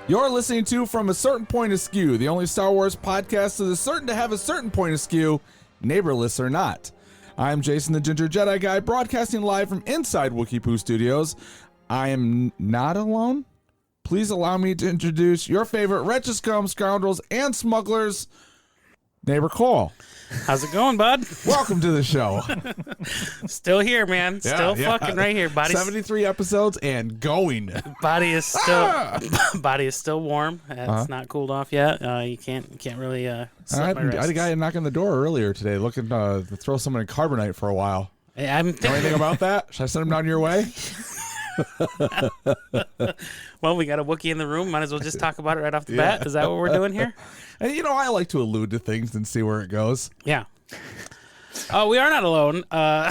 You're listening to From a Certain Point of Skew, the only Star Wars podcast that is certain to have a certain point of skew, neighborless or not. I'm Jason the Ginger Jedi Guy, broadcasting live from inside Wookieepedia Studios. I am not alone. Please allow me to introduce your favorite wretched scum, scoundrels, and smugglers, neighbor Cole. How's it going, bud? Welcome to the show. Still here, man. Still fucking right here. 73 episodes and going. Body is still warm. It's not cooled off yet. You can't really slip my wrists. I had a guy knocking the door earlier today looking to throw someone in carbonite for a while. I'm Know anything about that? Should I send him down your way? Well, we got a Wookiee in the room. Might as well just talk about it right off the bat. Is that what we're doing here? And I like to allude to things and see where it goes. Yeah. Oh, we are not alone. No.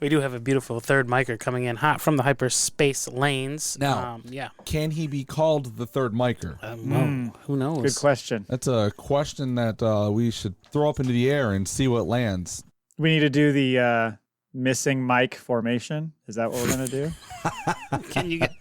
We do have a beautiful third micer coming in hot from the hyperspace lanes. Now, can he be called the third micer? Who knows? Good question. That's a question that we should throw up into the air and see what lands. We need to do the missing mic formation. Is that what we're going to do? Can you get...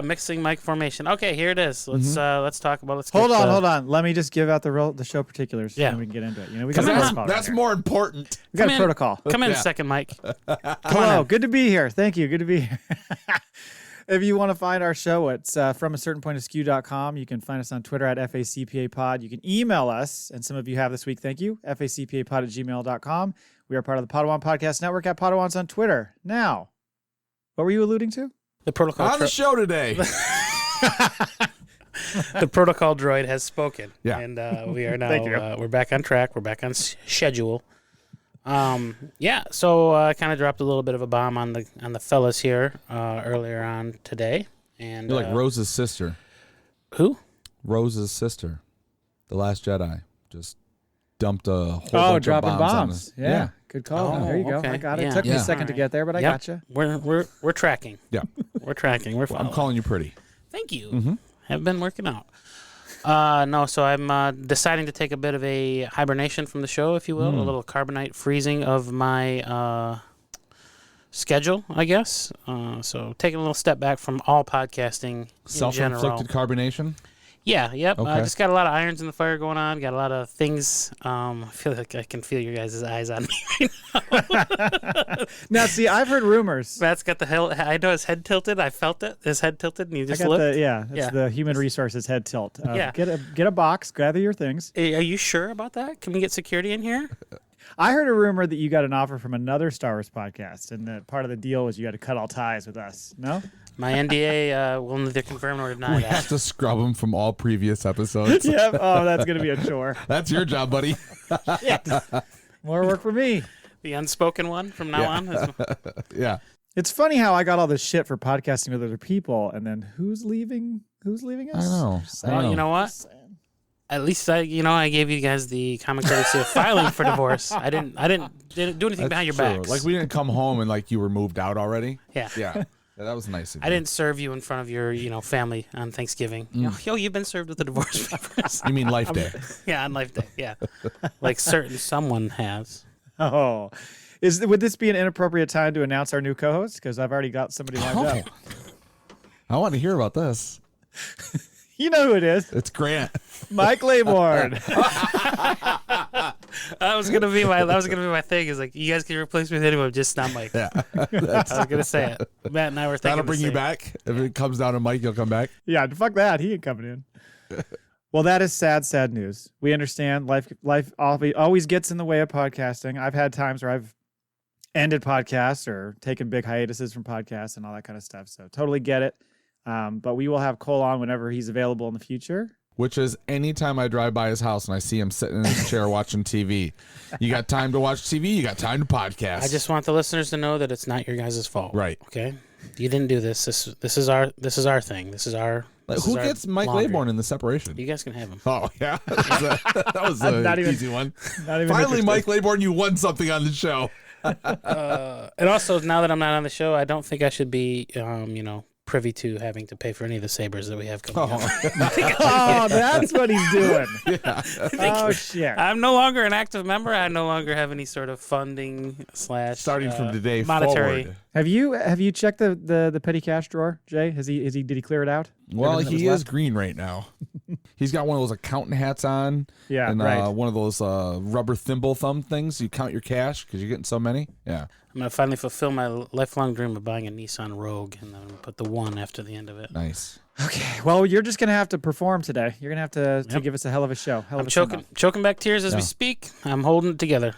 mixing mic formation. Okay, here it is. Let's talk about. Hold on. Let me just give out the show particulars. Yeah, and we can get into it. We got a protocol. That's more important. We got a protocol. Come in, second Mike. Hello, good to be here. Thank you. Good to be here. If you want to find our show, it's from a certain point of skew.com. You can find us on Twitter at FACPApod. You can email us, and some of you have this week. Thank you. FACPApod@gmail.com. We are part of the Podawan Podcast Network at Podawans on Twitter. Now, what were you alluding to? The protocol on the show today. The protocol droid has spoken. Yeah. And we are now we're back on track. We're back on schedule. So I kind of dropped a little bit of a bomb on the fellas here earlier on today. And you're like Rose's sister. Who? Rose's sister. The Last Jedi. Just dumped a whole bunch dropping of bombs. Yeah. Good call. There you go. Okay. I got it. Took me a second to get there, but I got you. We're tracking. Yeah. We're tracking. We're following. I'm calling you pretty. Thank you. Mm-hmm. Have been working out. So I'm deciding to take a bit of a hibernation from the show, if you will, a little carbonite freezing of my schedule, I guess. So taking a little step back from all podcasting. Self-inflicted carbonation? Yeah, yep. Okay. Just got a lot of irons in the fire going on. Got a lot of things. I feel like I can feel your guys' eyes on me right now. Now, see, I've heard rumors. Matt's got I know his head tilted. I felt it. His head tilted, and he just looked. That's the human resources head tilt. Get a box, gather your things. Are you sure about that? Can we get security in here? I heard a rumor that you got an offer from another Star Wars podcast, and that part of the deal was you had to cut all ties with us. No? My NDA will neither confirm nor deny we that. have to scrub them from all previous episodes. Yep. Oh, that's going to be a chore. That's your job, buddy. More work for me. The unspoken one from now on? Yeah. It's funny how I got all this shit for podcasting with other people, and then who's leaving us? I know. Well, you know what? At least I gave you guys the common courtesy of filing for divorce. I didn't do anything behind your backs. Like we didn't come home and like you were moved out already. Yeah. Yeah. That was nice of you. I didn't serve you in front of your, family on Thanksgiving. You've been served with a divorce papers. You mean Life Day? Yeah, on Life Day. Yeah, like someone has. Oh, would this be an inappropriate time to announce our new co-host? Because I've already got somebody lined up. I want to hear about this. You know who it is. It's Grant. Mike Laybourne. That was gonna be my thing. Is like you guys can replace me with anyone, just not Mike. Yeah. I was gonna say it. Matt and I were thinking. That'll bring you back. If it comes down to Mike, you'll come back. Yeah, fuck that. He ain't coming in. Well, that is sad news. We understand life always gets in the way of podcasting. I've had times where I've ended podcasts or taken big hiatuses from podcasts and all that kind of stuff. So totally get it. But we will have Cole on whenever he's available in the future. Which is anytime I drive by his house and I see him sitting in his chair watching TV. You got time to watch TV, you got time to podcast. I just want the listeners to know that it's not your guys' fault. Right. Okay? You didn't do this. This is our thing. This is our who gets Mike Laybourne in the separation? You guys can have him. Oh, yeah. That was an easy one. Finally, Mike Laybourne, you won something on the show. And also, now that I'm not on the show, I don't think I should be, privy to having to pay for any of the sabers that we have coming up. Oh, that's what he's doing. Yeah. Oh, shit. I'm no longer an active member. I no longer have any sort of funding / Starting from today monetary. forward. Have you checked the petty cash drawer, Jay? Did he clear it out? Well, Everything that was he is left? green right now. He's got one of those accountant hats on. Yeah, and right. one of those rubber thimble thumb things. You count your cash because you're getting so many. Yeah. I'm going to finally fulfill my lifelong dream of buying a Nissan Rogue and then put the 1 after the end of it. Nice. Okay, well, you're just going to have to perform today. You're going to have to give us a hell of a show. I'm choking back tears as we speak. I'm holding it together.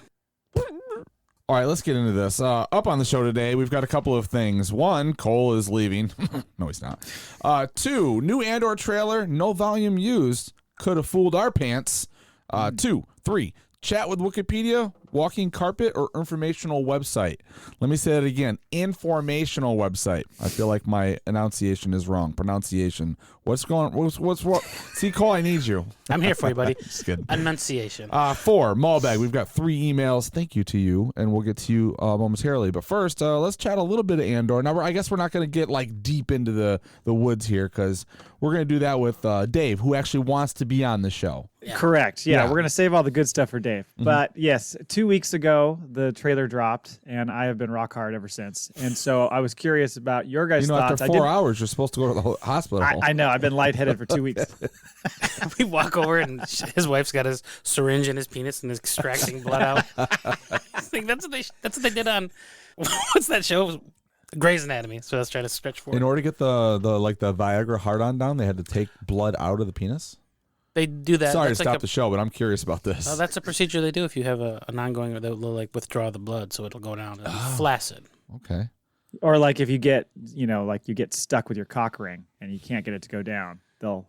All right, let's get into this. Up on the show today, we've got a couple of things. 1, Cole is leaving. No, he's not. 2, new Andor trailer, no volume used. Could have fooled our pants. 2, 3, chat with Wookieepedia, walking carpet, or informational website. Let me say that again. Informational website. I feel like my enunciation is wrong. Pronunciation. What's what? See, Cole, I need you. I'm here for you, buddy. Just kidding. Enunciation. 4, Maul Bag. We've got 3 emails. Thank you to you, and we'll get to you momentarily. But first, let's chat a little bit of Andor. Now, I guess we're not going to get like deep into the woods here because we're going to do that with Dave, who actually wants to be on the show. Yeah. Correct. Yeah, Yeah. we're going to save all the good stuff for Dave. But yes, 2 weeks ago, the trailer dropped, and I have been rock hard ever since. And so I was curious about your guys' thoughts. After 4 hours, you're supposed to go to the hospital. I know. I've been lightheaded for 2 weeks. We walk over and his wife's got his syringe in his penis and is extracting blood out. Like, that's what they did on what's that show? Grey's Anatomy. So I was trying to stretch for. In order to get the Viagra hard-on down, they had to take blood out of the penis? They do that. Sorry to That's stop like the show, but I'm curious about this. that's a procedure they do if you have an ongoing, or they'll like withdraw the blood so it'll go down. It'll be flaccid. Okay. Or like if you get, you get stuck with your cock ring and you can't get it to go down, they'll,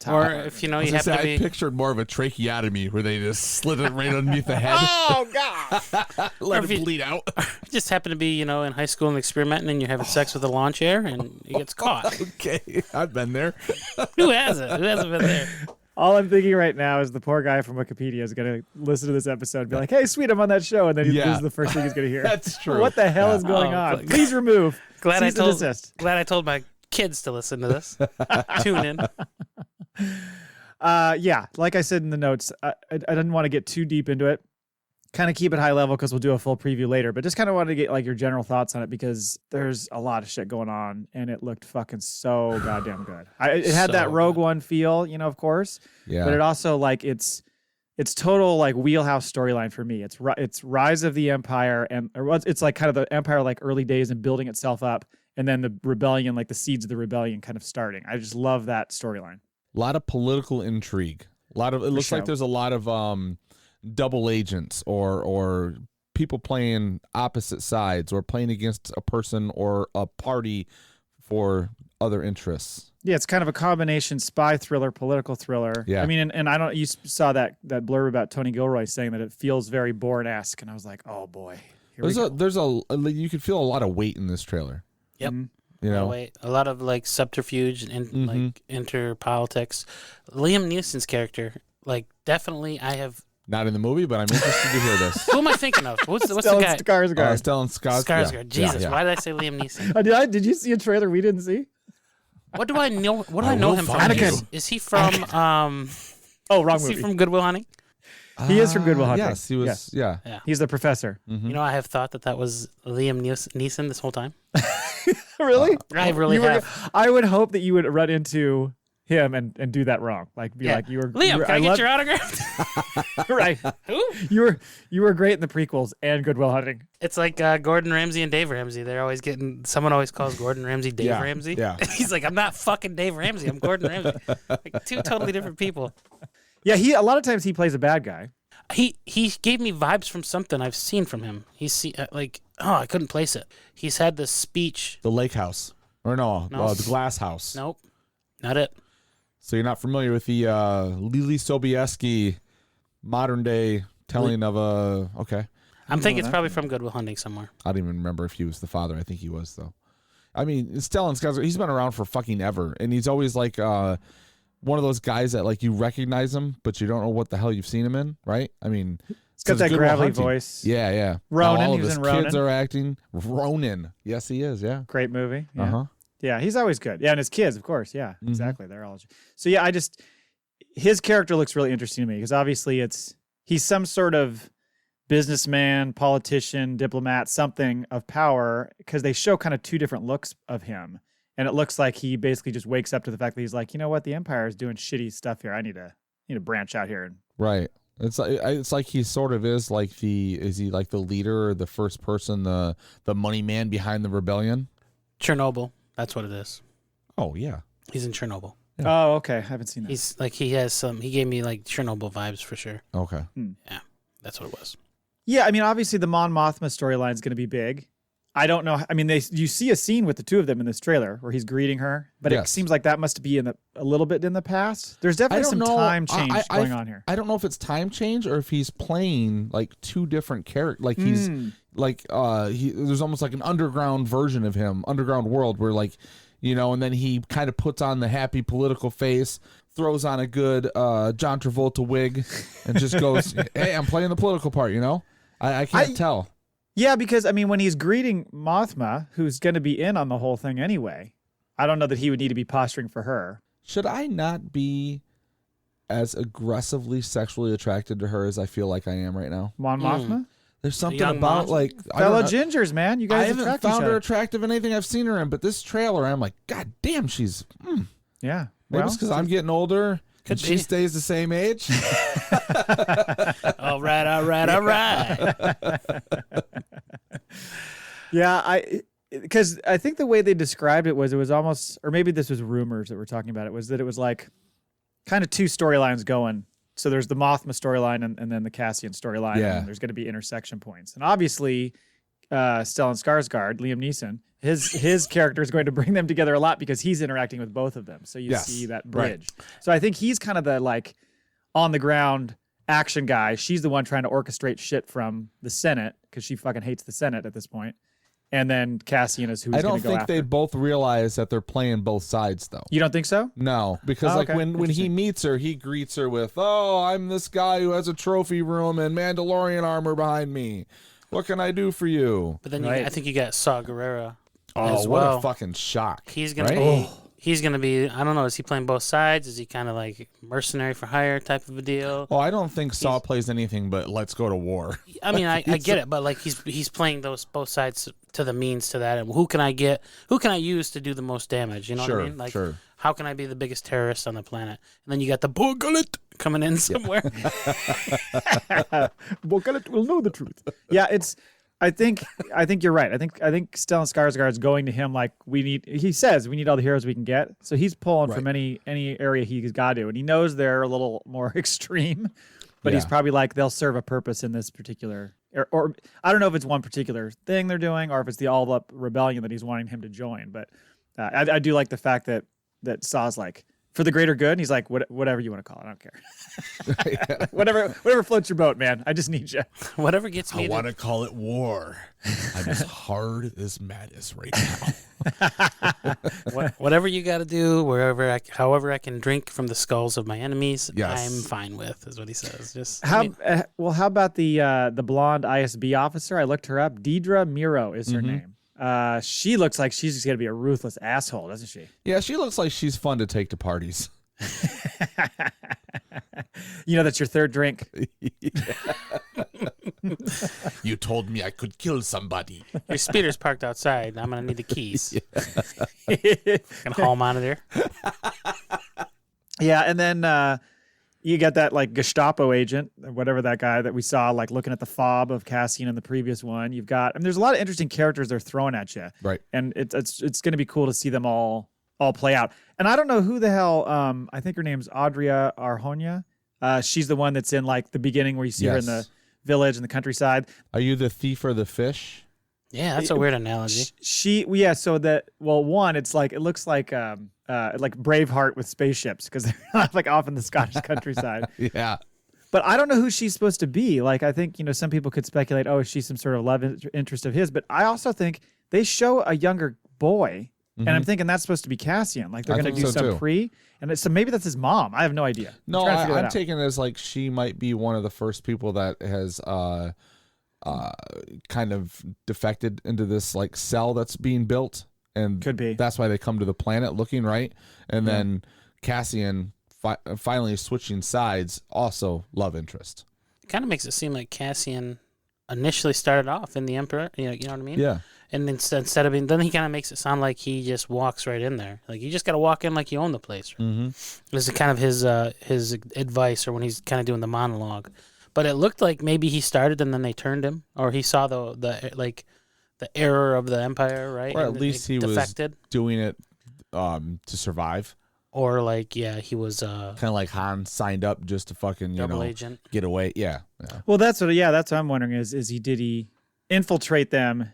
Or if you have to be. I pictured more of a tracheotomy where they just slit it right underneath the head. Oh, God. Let if it you- bleed out. You just happen to be, in high school and experimenting, and you're having sex with a lawn chair, and it gets caught. Okay, I've been there. Who hasn't? Who hasn't been there? All I'm thinking right now is the poor guy from Wikipedia is going to listen to this episode and be like, hey, sweet, I'm on that show. And then this is the first thing he's going to hear. That's true. What the hell is going on? Please remove. Glad I Cease and told. desist. Glad I told my kids to listen to this. Tune in. Yeah, like I said in the notes, I didn't want to get too deep into it. Kind of keep it high level because we'll do a full preview later. But just kind of wanted to get like your general thoughts on it because there's a lot of shit going on and it looked fucking so goddamn good. It had that So Rogue good. One feel, of course. Yeah. But it also like it's total like wheelhouse storyline for me. It's Rise of the Empire it's like kind of the Empire like early days and building itself up, and then the rebellion, like the seeds of the rebellion kind of starting. I just love that storyline. A lot of political intrigue. It looks like there's a lot of double agents or people playing opposite sides or playing against a person or a party for other interests. Yeah, it's kind of a combination spy thriller, political thriller. Yeah. I mean, and I don't. You saw that blurb about Tony Gilroy saying that it feels very Bourne-esque, and I was like, oh boy, here we go. There's you could feel a lot of weight in this trailer. Yep. You know, Wait, a lot of like subterfuge and like interpolitics. Liam Neeson's character, like definitely, I have. not in the movie, but I'm interested to hear this. Who am I thinking of? What's the Stellan guy? Skarsgård. Stellan Skarsgård. Skarsgård. Yeah. Jesus, Yeah. why did I say Liam Neeson? Did you see a trailer we didn't see? What do I know? What do I I know will him from? find you. Is he from? Oh, wrong Is he movie. from Good Will Hunting? He is from Good Will Hunting. Yes, he was. Yes. Yeah. Yeah. He's the professor. You know, I have thought that was Liam Neeson this whole time. Really? I really You were- have. I would hope that you would run into him and do that wrong. Like be like you were Liam, can I get your autograph? right. Who? You were great in the prequels and Good Will Hunting. It's like Gordon Ramsay and Dave Ramsay. They're always getting. Someone always calls Gordon Ramsay Dave Yeah, Ramsay. yeah. He's like, I'm not fucking Dave Ramsay. I'm Gordon Ramsay. Like two totally different people. Yeah, a lot of times he plays a bad guy. He gave me vibes from something I've seen from him. I couldn't place it. He's had this speech. The Lake House. Or no, No. the Glass House. Nope, not it. So you're not familiar with the Lily Sobieski modern day telling of a... Okay. I'm thinking it's probably from Good Will Hunting somewhere. I don't even remember if he was the father. I think he was, though. I mean, Stellan Skarsgård, he's been around for fucking ever. And he's always like one of those guys that like you recognize him, but you don't know what the hell you've seen him in, right? I mean... He's got that Good Will gravelly Hunting. voice. Yeah, yeah. Ronan, All he of was his in kids Ronan. are acting. Ronan. Yes, he is, yeah. Great movie. Yeah. Uh-huh. Yeah, he's always good. Yeah, and his kids, of course. Yeah, exactly. They're all. So yeah, his character looks really interesting to me because obviously he's some sort of businessman, politician, diplomat, something of power, because they show kind of two different looks of him. And it looks like he basically just wakes up to the fact that he's like, you know what, the Empire is doing shitty stuff here. I need to branch out here. Right. It's like he sort of is like is he like the leader or the first person, the money man behind the rebellion? Chernobyl. That's what it is. Oh yeah. He's in Chernobyl. Yeah. Oh, okay. I haven't seen that. He's like he gave me like Chernobyl vibes for sure. Okay. Yeah. That's what it was. Yeah, I mean, obviously the Mon Mothma storyline is going to be big. I don't know. I mean, you see a scene with the two of them in this trailer where he's greeting her, but it seems like that must be a little bit in the past. There's definitely some time change going on here. I don't know if it's time change or if he's playing like two different characters. Like he's like there's almost like an underground version of him, underground world where like, you know, and then he kind of puts on the happy political face, throws on a good John Travolta wig, and just goes, "Hey, I'm playing the political part." You know, I can't tell. Yeah, because, I mean, when he's greeting Mothma, who's going to be in on the whole thing anyway, I don't know that he would need to be posturing for her. Should I not be as aggressively sexually attracted to her as I feel like I am right now? Mon Mothma? There's something about, like... Fellow gingers, man. You guys I haven't found her attractive in anything I've seen her in, but this trailer, I'm like, God damn, she's... Yeah. Maybe it's because I'm getting older and she stays the same age. All right. Yeah, because I think the way they described it was almost, or maybe this was rumors that we're talking about it, was that it was like kind of two storylines going. So there's the Mothma storyline and then the Cassian storyline. Yeah. And there's going to be intersection points. And obviously, Stellan Skarsgård, Liam Neeson, his character is going to bring them together a lot because he's interacting with both of them. So you see that bridge. Right. So I think he's kind of the like on the ground action guy. She's the one trying to orchestrate shit from the Senate because she fucking hates the Senate at this point. And then Cassian is who's going to go after. I don't think they both realize that they're playing both sides, though. You don't think so? No, because when he meets her, he greets her with, "Oh, I'm this guy who has a trophy room and Mandalorian armor behind me. What can I do for you?" But then I think you got Saw Gerrera. Oh, what a fucking shock! He's gonna he's gonna be. I don't know. Is he playing both sides? Is he kind of like mercenary for hire type of a deal? Well, I don't think Saw plays anything but let's go to war. I mean, I get it, but like he's playing those both sides to the means to that. And who can I use to do the most damage? You know what I mean? Like, how can I be the biggest terrorist on the planet? And then you got the Bogalit coming in somewhere. Bogalit will know the truth. Yeah, I think you're right. I think Stellan Skarsgård's going to him like he says we need all the heroes we can get. So he's pulling from any area he's got to, and he knows they're a little more extreme, but he's probably like they'll serve a purpose in this particular or I don't know if it's one particular thing they're doing or if it's the all up rebellion that he's wanting him to join. But I do like the fact that Saw's like, for the greater good, and he's like, whatever you want to call it, I don't care. whatever floats your boat, man. I just need you. Whatever gets me. I want to call it war. I'm as hard as Mattis right now. Whatever you got to do, however I can drink from the skulls of my enemies, I'm fine with, is what he says. Just how about the blonde ISB officer? I looked her up. Deidre Miro is her name. She looks like she's just going to be a ruthless asshole, doesn't she? Yeah, she looks like she's fun to take to parties. You know, that's your third drink. You told me I could kill somebody. Your speeder's parked outside. I'm going to need the keys. Can haul them out of there. Yeah, and then you get that like Gestapo agent, whatever that guy that we saw, like looking at the fob of Cassian in the previous one. You've got, and there's a lot of interesting characters they're throwing at you, right? And it's going to be cool to see them all play out. And I don't know who the hell. I think her name's Adria Arjona. She's the one that's in like the beginning where you see her in the village in the countryside. Are you the thief or the fish? Yeah, that's a weird analogy. So that one, it's like it looks like Braveheart with spaceships because they're like off in the Scottish countryside. Yeah. But I don't know who she's supposed to be. Like, I think, some people could speculate, oh, is she some sort of love interest of his? But I also think they show a younger boy, and I'm thinking that's supposed to be Cassian. Like, they're going to do some pre. And so maybe that's his mom. I have no idea. No, I'm taking it as like she might be one of the first people that has kind of defected into this like cell that's being built. and Could be. that's why they come to the planet looking right, and then Cassian finally switching sides, also love interest. It kind of makes it seem like Cassian initially started off in the Emperor. You know what I mean? Yeah. And instead of being, then he kind of makes it sound like he just walks right in there. Like, you just got to walk in like you own the place. Right? Mm-hmm. This is kind of his advice, or when he's kind of doing the monologue. But it looked like maybe he started and then they turned him, or he saw the error of the Empire, right? Or at and least he defected. was doing it to survive. Or like, yeah, he was Kind of like Han signed up just to fucking double agent. get away. Yeah. Well, that's what I'm wondering is did he infiltrate them,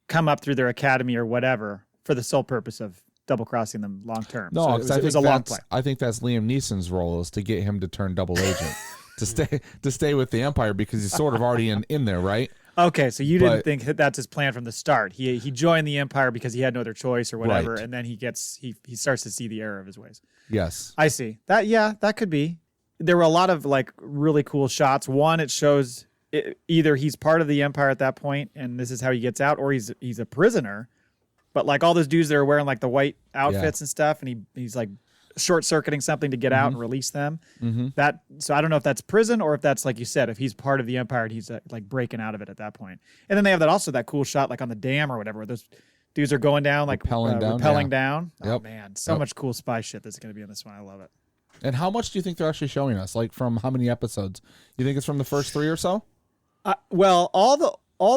come up through their academy or whatever for the sole purpose of double crossing them long term? No, so it was a long play. I think that's Liam Neeson's role, is to get him to turn double agent to stay with the Empire, because he's sort of already in there, right? Okay, so you didn't think that's his plan from the start. He joined the Empire because he had no other choice or whatever, Right. and then he starts to see the error of his ways. Yes. I see. That could be. There were a lot of like really cool shots. One, it shows either he's part of the Empire at that point and this is how he gets out, or he's a prisoner. But like all those dudes that are wearing like the white outfits and stuff, and he's like short circuiting something to get out and release them. Mm-hmm. So I don't know if that's prison or if that's, like you said, if he's part of the Empire and he's like breaking out of it at that point. And then they have that cool shot like on the dam or whatever, where those dudes are going down, like rappelling down. Oh Yep. man, so much cool spy shit that's going to be in this one. I love it. And how much do you think they're actually showing us? Like, from how many episodes? You think it's from the first 3 or so? Well, all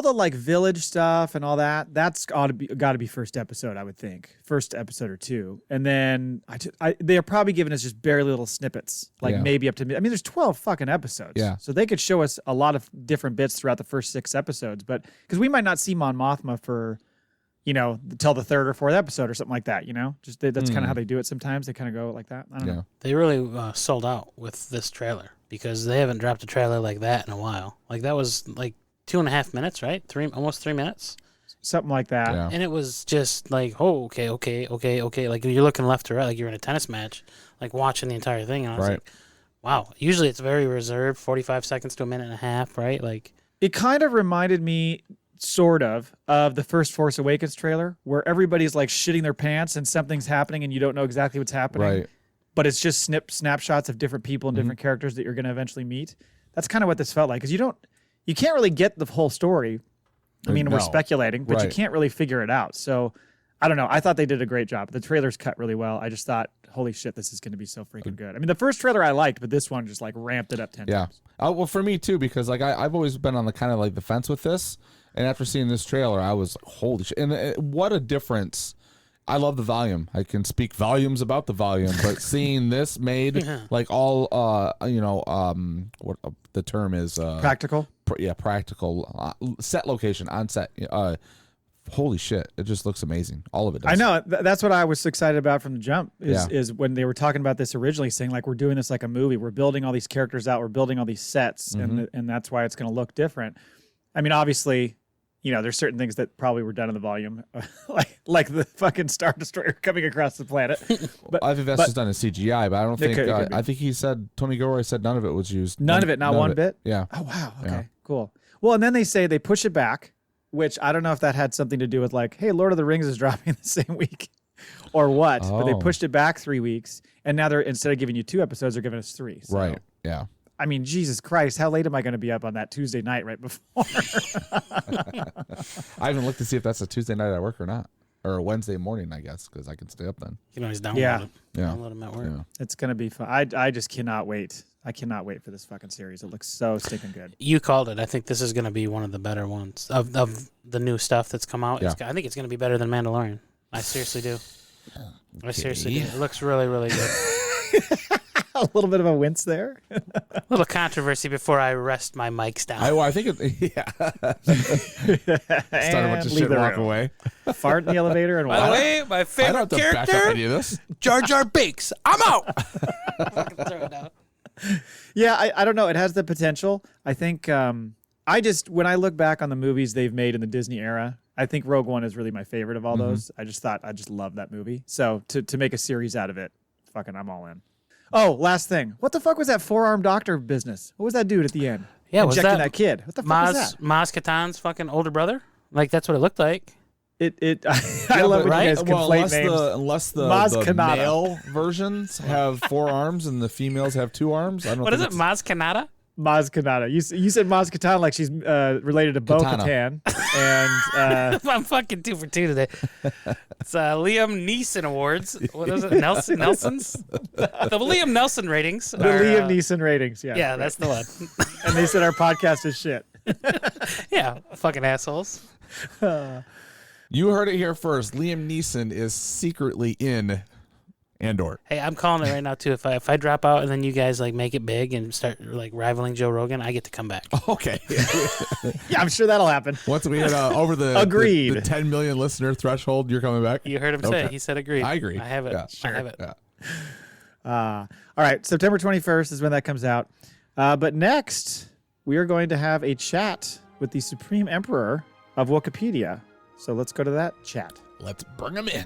the like village stuff and all that's got to be first episode, I would think. First episode or two. And then they're probably giving us just barely little snippets, like maybe up to, I mean, there's 12 fucking episodes. Yeah. So they could show us a lot of different bits throughout the first 6 episodes, but because we might not see Mon Mothma for, till the 3rd or 4th episode or something like that, just that's kind of how they do it sometimes. They kind of go like that. I don't know. They really sold out with this trailer, because they haven't dropped a trailer like that in a while. Like, that was like 2.5 minutes, right? Almost 3 minutes. Something like that. Yeah. And it was just like, oh, okay. Like, you're looking left to right, like you're in a tennis match, like watching the entire thing. And I was like, wow. Usually it's very reserved, 45 seconds to a minute and a half, right? Like, it kind of reminded me sort of the first Force Awakens trailer, where everybody's like shitting their pants and something's happening and you don't know exactly what's happening. Right. But it's just snapshots of different people and different characters that you're going to eventually meet. That's kind of what this felt like, because you can't really get the whole story. I mean, we're speculating, but you can't really figure it out. So I don't know. I thought they did a great job. The trailers cut really well. I just thought, holy shit, this is going to be so freaking good. I mean, the first trailer I liked, but this one just like ramped it up 10 times. Well, for me too, because like I've always been on the kind of like the fence with this, and after seeing this trailer, I was like, holy shit! And what a difference! I love the volume. I can speak volumes about the volume, but seeing this made like all what the term is Practical. Practical set location on set. Holy shit! It just looks amazing. All of it does. I know. That's what I was excited about from the jump. Is when they were talking about this originally, saying like, we're doing this like a movie. We're building all these characters out. We're building all these sets, and that's why it's going to look different. I mean, obviously, there's certain things that probably were done in the volume, like the fucking Star Destroyer coming across the planet. But I think that's just done in CGI. But I don't think. I think Tony Gilroy said none of it was used. None of it, not one bit. Yeah. Oh wow. Okay. Cool. Well, and then they say they push it back, which I don't know if that had something to do with like, hey, Lord of the Rings is dropping the same week, or what. But they pushed it back 3 weeks, and now instead of giving you 2 episodes, they're giving us 3. So. Right. Yeah. I mean, Jesus Christ, how late am I going to be up on that Tuesday night right before? I haven't looked to see if that's a Tuesday night at work or not, or a Wednesday morning, I guess, because I can stay up then. you can always download it. Yeah. Download them at work. Yeah. It's going to be fun. I just cannot wait. I cannot wait for this fucking series. It looks so stinking good. You called it. I think this is going to be one of the better ones of the new stuff that's come out. Yeah. I think it's going to be better than Mandalorian. I seriously do. I seriously do. It looks really, really good. A little bit of a wince there. A little controversy before I rest my mics down. I think start a bunch of shit and walk away. Fart in the elevator and By the walk. way, my I don't favorite have to back up character, any of this. Jar Jar Binks. I'm out. Throw it down. Yeah, I don't know. It has the potential. I think when I look back on the movies they've made in the Disney era, I think Rogue One is really my favorite of all those. I just love that movie. So to make a series out of it, fucking I'm all in. Oh, last thing. What the fuck was that four-armed doctor business? What was that dude at the end? Yeah, was injecting that kid. What the fuck was that? Maz Katan's fucking older brother? Like, that's what it looked like. I love when right? you guys conflate names. Unless the Kanata. male versions have 4 arms and the females have 2 arms. I don't. What is it, Maz Kanata? Maz Kanata. You said Maz Kanata like she's related to Bo-Katan. And I'm fucking 2 for 2 today. It's Liam Neeson Awards. What is it? Nelson's? The Liam Nelson ratings. the Liam Neeson ratings. Yeah. Yeah, that's the one. And they said our podcast is shit. Yeah, fucking assholes. You heard it here first. Liam Neeson is secretly in Andor. Hey, I'm calling it right now too. If I drop out and then you guys like make it big and start like rivaling Joe Rogan, I get to come back. Okay. Yeah, I'm sure that'll happen. Once we hit over the Agreed. the 10 million listener threshold, you're coming back. You heard him say it. He said agreed. I agree. I have it. Yeah, I have it. Yeah. All right, September 21st is when that comes out. But next, we are going to have a chat with the Supreme Emperor of Wookieepedia. So let's go to that chat. Let's bring him in.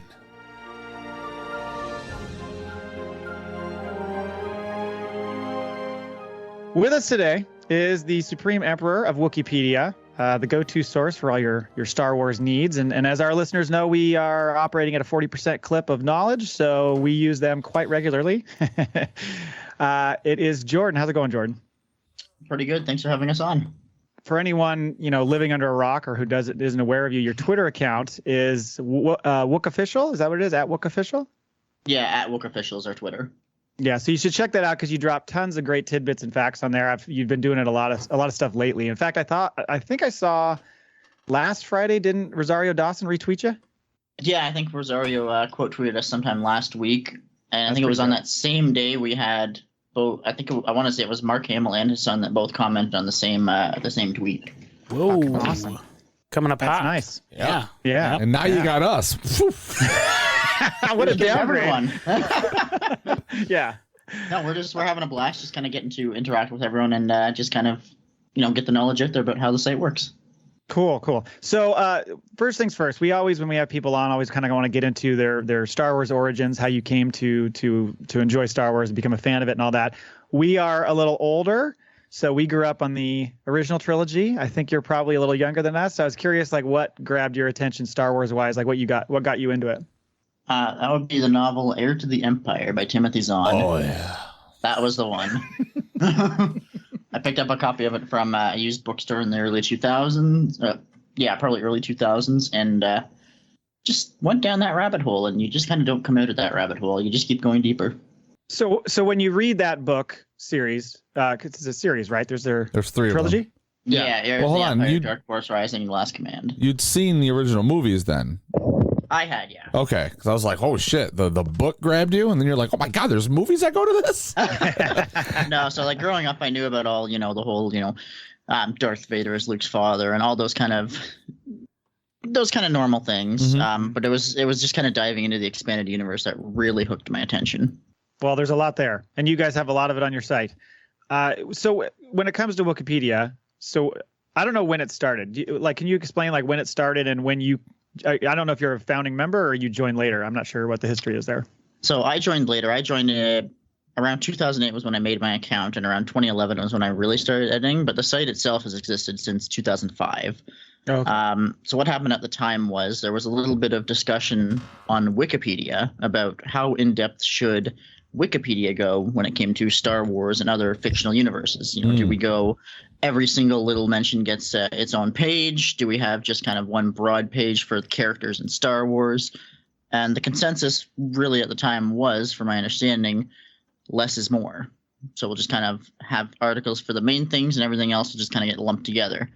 With us today is the Supreme Emperor of Wookieepedia, the go-to source for all your Star Wars needs. And as our listeners know, we are operating at a 40% clip of knowledge, so we use them quite regularly. It is Jordan. How's it going, Jordan? Pretty good. Thanks for having us on. For anyone living under a rock or who isn't aware of you, your Twitter account is Wookofficial. Is that what it is? At Wookofficial? Yeah, at Wookofficial is our Twitter. Yeah, so you should check that out because you drop tons of great tidbits and facts on there. You've been doing it a lot of stuff lately. In fact, I think I saw last Friday. Didn't Rosario Dawson retweet you? Yeah, I think Rosario quote tweeted us sometime last week, and I think it was pretty on good. that same day we had both. I want to say it was Mark Hamill and his son that both commented on the same tweet. Whoa. Awesome. Coming up That's hot. nice. Yeah. Yeah. And now you got us. What a Give downgrade. everyone. Yeah. No, we're having a blast, just kind of getting to interact with everyone and just kind of get the knowledge out there about how the site works. Cool. So first things first, we always, when we have people on, always kind of want to get into their Star Wars origins, how you came to enjoy Star Wars and become a fan of it and all that. We are a little older, so we grew up on the original trilogy. I think you're probably a little younger than us. So I was curious, like, what grabbed your attention Star Wars wise? Like, what got you into it? That would be the novel Heir to the Empire by Timothy Zahn. Oh, yeah. That was the one. I picked up a copy of it from a used bookstore in the early 2000s. Probably early 2000s. And just went down that rabbit hole. And you just kind of don't come out of that rabbit hole. You just keep going deeper. So when you read that book series, 'cause it's a series, right? There's 3 of trilogy. them. Yeah, Heir Well, to hold the on. Empire, Dark Force Rising, Last Command. You'd seen the original movies then. I had, yeah. Okay, because I was like, oh shit, the book grabbed you, and then you're like, oh my god, there's movies that go to this. No, so like growing up, I knew about all, the whole, Darth Vader as Luke's father and all those kind of normal things. Mhm. But it was just kind of diving into the expanded universe that really hooked my attention. Well, there's a lot there, and you guys have a lot of it on your site. So when it comes to Wookieepedia, so I don't know when it started. Can you explain like when it started and when you? I don't know if you're a founding member or you joined later. I'm not sure what the history is there. So I joined later. I joined around 2008 was when I made my account, and around 2011 was when I really started editing. But the site itself has existed since 2005. Okay. So what happened at the time was there was a little bit of discussion on Wikipedia about how in-depth should Wikipedia go when it came to Star Wars and other fictional universes. Do we go every single little mention gets its own page? Do we have just kind of one broad page for the characters in Star Wars? And the consensus really at the time was, from my understanding, less is more. So we'll just kind of have articles for the main things and everything else will just kind of get lumped together.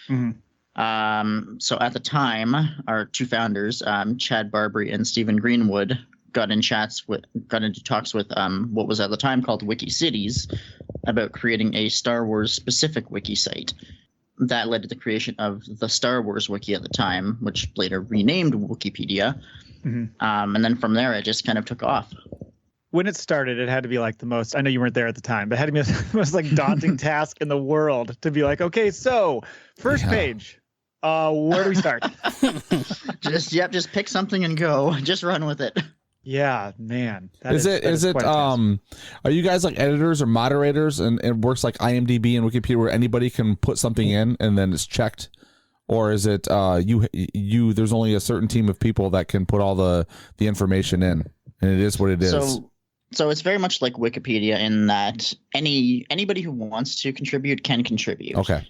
Mm-hmm. So at the time, our two founders, Chad Barbary and Stephen Greenwood, got into talks with what was at the time called Wiki Cities about creating a Star Wars specific wiki site. That led to the creation of the Star Wars wiki at the time, which later renamed Wookieepedia. Mm-hmm. And then from there, it just kind of took off. When it started, it had to be like the most, I know you weren't there at the time, but it had to be the most like daunting task in the world to be like, okay, so first page, where do we start? Just pick something and go. Just run with it. Yeah, man. Is it quite a task. are you guys like editors or moderators and it works like IMDb and Wikipedia where anybody can put something in and then it's checked? or is it you? There's only a certain team of people that can put all the information in, and it is what it is. So it's very much like Wikipedia in that anybody who wants to contribute can contribute. Okay.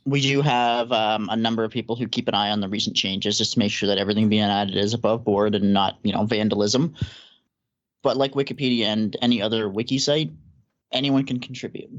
We do have a number of people who keep an eye on the recent changes just to make sure that everything being added is above board and not, vandalism. But like Wikipedia and any other wiki site, anyone can contribute.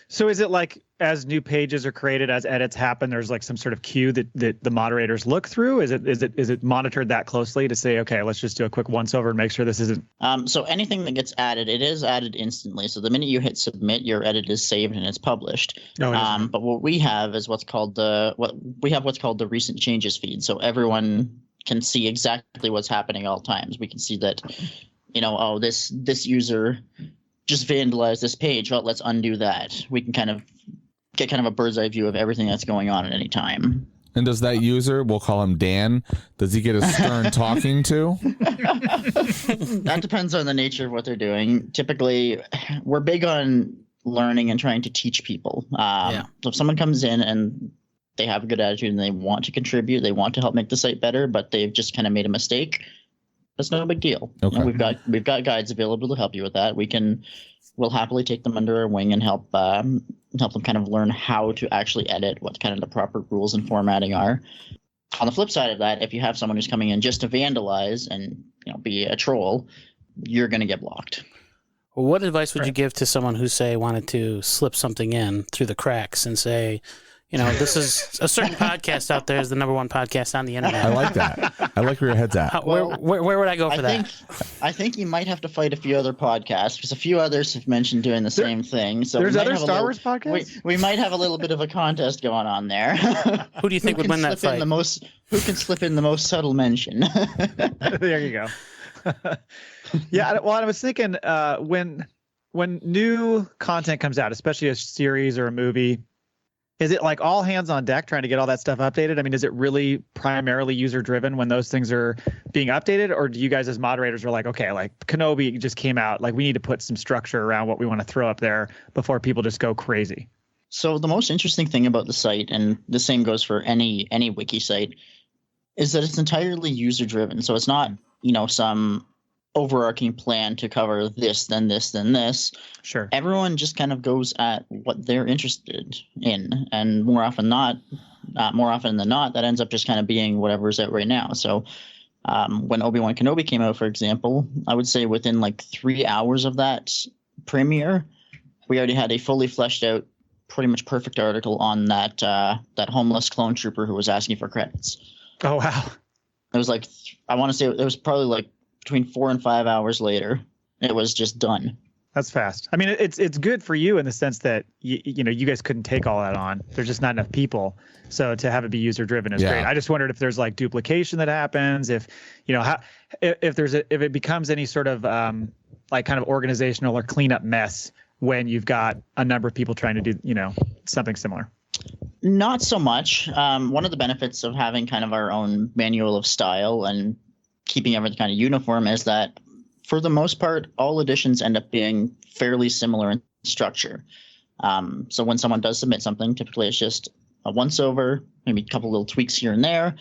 So is it like as new pages are created, as edits happen, there's like some sort of queue that the moderators look through? Is it monitored that closely to say, okay, let's just do a quick once over and make sure this isn't? So anything that gets added, it is added instantly. So the minute you hit submit, your edit is saved and it's published. But what we have is what's called the recent changes feed. So everyone can see exactly what's happening at all times. We can see that, this user just vandalized this page. Well, let's undo that. We can kind of get a bird's eye view of everything that's going on at any time. And does that user, we'll call him Dan, does he get a stern talking to? That depends on the nature of what they're doing. Typically, we're big on learning and trying to teach people. So if someone comes in and they have a good attitude and they want to contribute, they want to help make the site better, but they've just kind of made a mistake, that's no big deal. Okay. We've got guides available to help you with that. We'll happily take them under our wing and help them kind of learn how to actually edit, what kind of the proper rules and formatting are. On the flip side of that, if you have someone who's coming in just to vandalize and be a troll, you're going to get blocked. Well, what advice would you give to someone who, say, wanted to slip something in through the cracks and say, this is a certain podcast out there is the #1 podcast on the internet? I like that. I like where your head's at. Where would I go for that? I think you might have to fight a few other podcasts because a few others have mentioned doing the same thing. So there's other Star Wars podcasts? We might have a little bit of a contest going on there. Who do you think would win that fight? Who can slip in the most subtle mention? There you go. Yeah, well, I was thinking when new content comes out, especially a series or a movie, is it like all hands on deck trying to get all that stuff updated? I mean, is it really primarily user driven when those things are being updated? Or do you guys as moderators are like, okay, like Kenobi just came out, like we need to put some structure around what we want to throw up there before people just go crazy? So the most interesting thing about the site, and the same goes for any wiki site, is that it's entirely user driven. So it's not, some overarching plan to cover this, then this, then this. Sure. Everyone just kind of goes at what they're interested in, and more often than not, that ends up just kind of being whatever's out right now. So when Obi-Wan Kenobi came out, for example, I would say within like 3 hours of that premiere, we already had a fully fleshed out, pretty much perfect article on that homeless clone trooper who was asking for credits. Oh wow! It was like, I want to say it was probably like between 4 and 5 hours later, it was just done. That's fast. I mean, it's good for you in the sense that you guys couldn't take all that on. There's just not enough people, so to have it be user driven is great. I just wondered if there's like duplication that happens, if it becomes any sort of like kind of organizational or cleanup mess when you've got a number of people trying to do something similar. Not so much. One of the benefits of having kind of our own manual of style and keeping everything kind of uniform is that for the most part, all editions end up being fairly similar in structure. So when someone does submit something, typically it's just a once over, maybe a couple little tweaks here and there,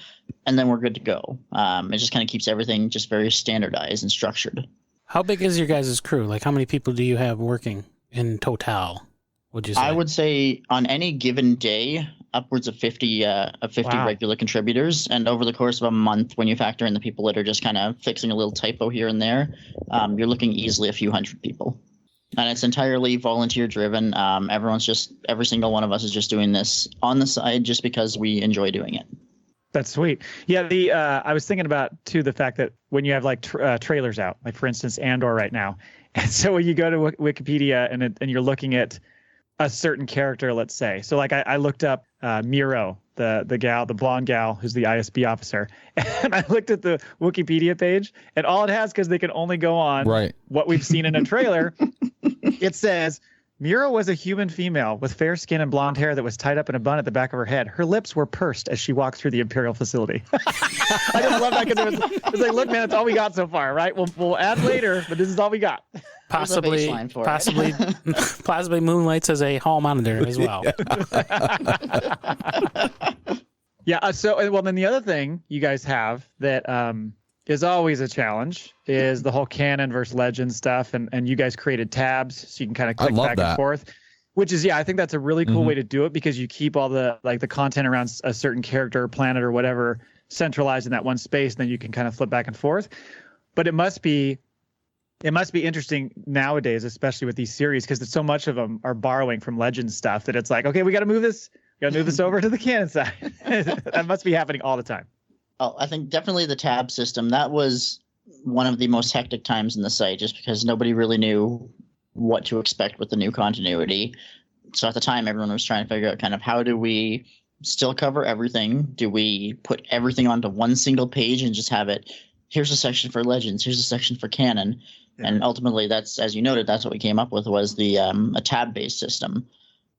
and then we're good to go. It just kind of keeps everything just very standardized and structured. How big is your guys' crew? Like, how many people do you have working in total, would you say? I would say on any given day, upwards of 50 Wow. regular contributors. And over the course of a month, when you factor in the people that are just kind of fixing a little typo here and there, you're looking easily a few hundred people. And it's entirely volunteer driven. Every single one of us is just doing this on the side just because we enjoy doing it. That's sweet. Yeah, I was thinking about too the fact that when you have like trailers out, like for instance Andor right now, and so when you go to Wikipedia and you're looking at a certain character, let's say, so like I looked up Miro, the blonde gal who's the ISB officer, and I looked at the Wookieepedia page, and all it has, because they can only go on what we've seen in a trailer, it says Miro was a human female with fair skin and blonde hair that was tied up in a bun at the back of her head. Her lips were pursed as she walked through the Imperial facility. I just love that because it's like, look, man, that's all we got so far, right? We'll add later, but this is all we got. Possibly moonlights as a hall monitor as well. Yeah. So, well, then the other thing you guys have that is always a challenge is the whole canon versus legend stuff. And you guys created tabs so you can kind of click back and forth, which is, I think that's a really cool way to do it because you keep all the content around a certain character or planet or whatever centralized in that one space. And then you can kind of flip back and forth. But it must be interesting nowadays, especially with these series, because so much of them are borrowing from legend stuff that it's like, okay, we got to move this over to the canon side. That must be happening all the time. Oh, I think definitely the tab system. That was one of the most hectic times in the site just because nobody really knew what to expect with the new continuity. So at the time, everyone was trying to figure out kind of how do we still cover everything? Do we put everything onto one single page and just have it, here's a section for legends, here's a section for canon? Yeah. And ultimately, that's, as you noted, that's what we came up with was the a tab-based system.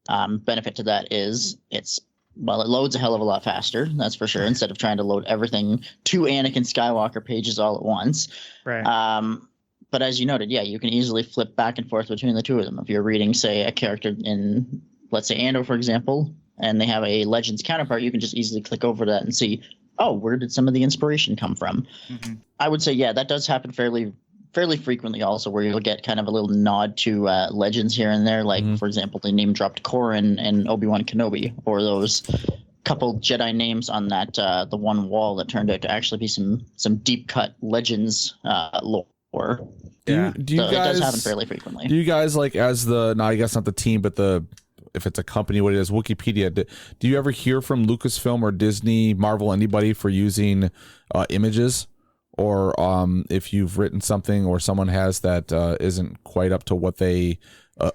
Benefit to that is it loads a hell of a lot faster, that's for sure, instead of trying to load everything, 2 Anakin Skywalker pages all at once. Right. But as you noted, you can easily flip back and forth between the two of them. If you're reading, say, a character in, let's say, Andor, for example, and they have a Legends counterpart, you can just easily click over that and see, oh, where did some of the inspiration come from? Mm-hmm. I would say, that does happen fairly frequently also, where you'll get kind of a little nod to legends here and there. Like, for example, they name dropped Corran and Obi-Wan Kenobi, or those couple Jedi names on that the one wall that turned out to actually be some deep cut legends lore. Do you guys, it does happen fairly frequently. Do you guys, like, as the, no, I guess not the team, but if it's a company, what it is, Wookieepedia, do you ever hear from Lucasfilm or Disney, Marvel, anybody for using images? Or if you've written something or someone has that isn't quite up to what they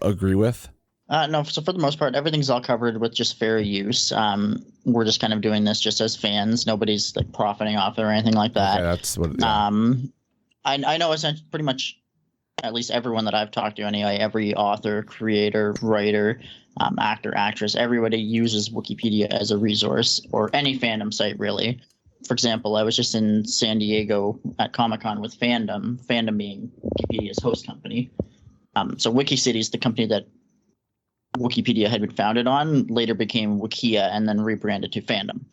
agree with? No, so for the most part, everything's all covered with just fair use. We're just kind of doing this just as fans. Nobody's like profiting off it or anything like that. Okay, that's what. I know essentially pretty much at least everyone that I've talked to anyway, every author, creator, writer, actor, actress, everybody uses Wookieepedia as a resource, or any fandom site really. For example, I was just in San Diego at Comic-Con with Fandom being Wikipedia's host company. So WikiCity is the company that Wookieepedia had been founded on, later became Wikia, and then rebranded to Fandom.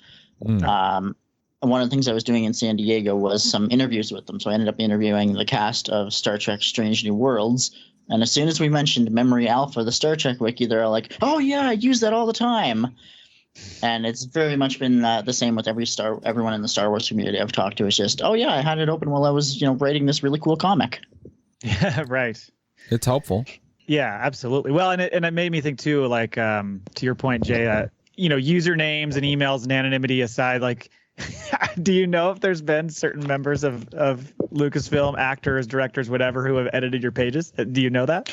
One of the things I was doing in San Diego was some interviews with them. So I ended up interviewing the cast of Star Trek Strange New Worlds. And as soon as we mentioned Memory Alpha, the Star Trek wiki, they're all like, oh, yeah, I use that all the time. And it's very much been the same with everyone in the Star Wars community I've talked to. It's just, oh, yeah, I had it open while I was, writing this really cool comic. Yeah, right. It's helpful. Yeah, absolutely. Well, and it made me think, too, like, to your point, Jay, usernames and emails and anonymity aside, like, do you know if there's been certain members of Lucasfilm, actors, directors, whatever, who have edited your pages? Do you know that?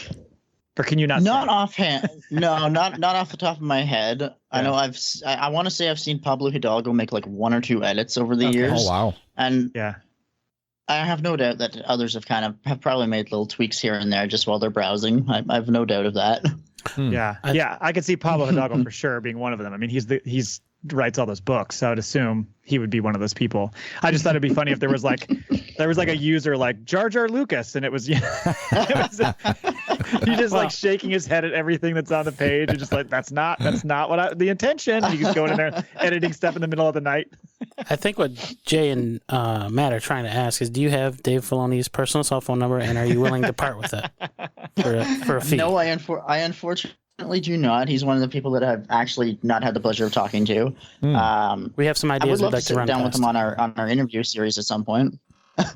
Or can you not? Not offhand. No, not off the top of my head. Yeah. I know I want to say I've seen Pablo Hidalgo make like 1 or 2 edits over the years. Oh wow! And I have no doubt that others have probably made little tweaks here and there just while they're browsing. I have no doubt of that. Yeah, I could see Pablo Hidalgo for sure being one of them. I mean, he's writes all those books, so I would assume he would be one of those people. I just thought it'd be funny if there was like a user like Jar Jar Lucas, and it was he just like shaking his head at everything that's on the page and just like that's not what the intention. And he's going in there editing stuff in the middle of the night. I think what Jay and Matt are trying to ask is, do you have Dave Filoni's personal cell phone number, and are you willing to part with it for a fee? No, I unfortunately do not. He's one of the people that I've actually not had the pleasure of talking to. We have some ideas. I would love to sit down with him on our interview series at some point.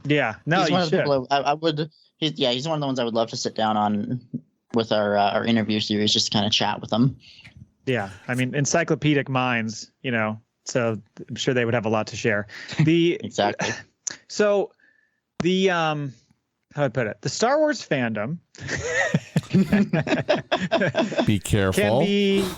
Yeah, no, he's one of the people I would. He's one of the ones I would love to sit down on with our interview series, just to kind of chat with him. Yeah, I mean, encyclopedic minds, so I'm sure they would have a lot to share. Exactly. So how do I put it? The Star Wars fandom. Be careful.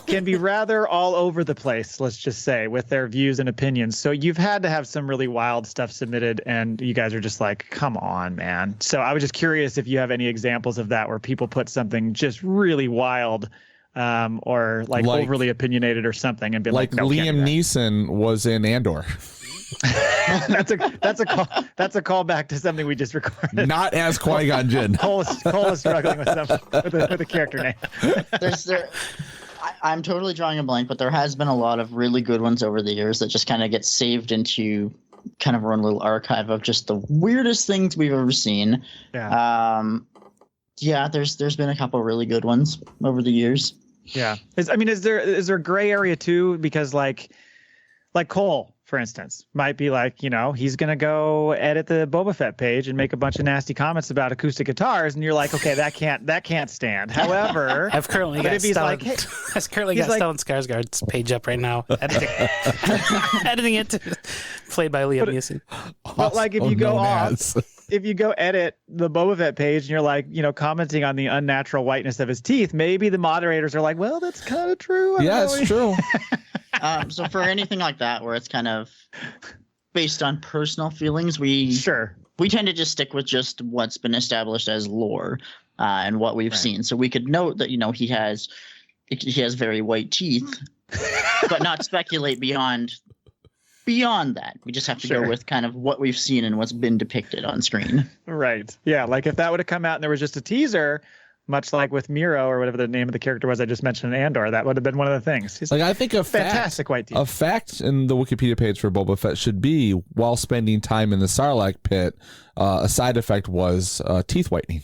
Can be rather all over the place, let's just say, with their views and opinions. So you've had to have some really wild stuff submitted, and you guys are just like, come on, man. So I was just curious if you have any examples of that where people put something just really wild or like overly opinionated or something, and be like no, Liam Neeson was in Andor. that's a callback to something we just recorded. Not as Qui-Gon Jinn. Cole is struggling with a character name. I'm totally drawing a blank, but there has been a lot of really good ones over the years that just kind of get saved into kind of our own little archive of just the weirdest things we've ever seen. Yeah. There's been a couple really good ones over the years. Yeah. Is there a gray area too? Because like Cole, for instance, might be like, he's going to go edit the Boba Fett page and make a bunch of nasty comments about acoustic guitars. And you're like, okay, that can't stand. However, I've currently got Stellan Skarsgård's page up right now, editing it, played by Liam Neeson. But like, if you go edit the Boba Fett page and you're like, commenting on the unnatural whiteness of his teeth, maybe the moderators are like, well, that's kind of true. It's true. So for anything like that, where it's kind of based on personal feelings, we tend to just stick with just what's been established as lore and what we've seen. So we could note that he has very white teeth, but not speculate beyond that. We just have to go with kind of what we've seen and what's been depicted on screen. Right. Yeah. Like if that would have come out and there was just a teaser, much like with Miro or whatever the name of the character was I just mentioned in Andor, that would have been one of the things. He's I think fantastic white teeth. A fact in the Wikipedia page for Boba Fett should be, while spending time in the Sarlacc pit, a side effect was teeth whitening.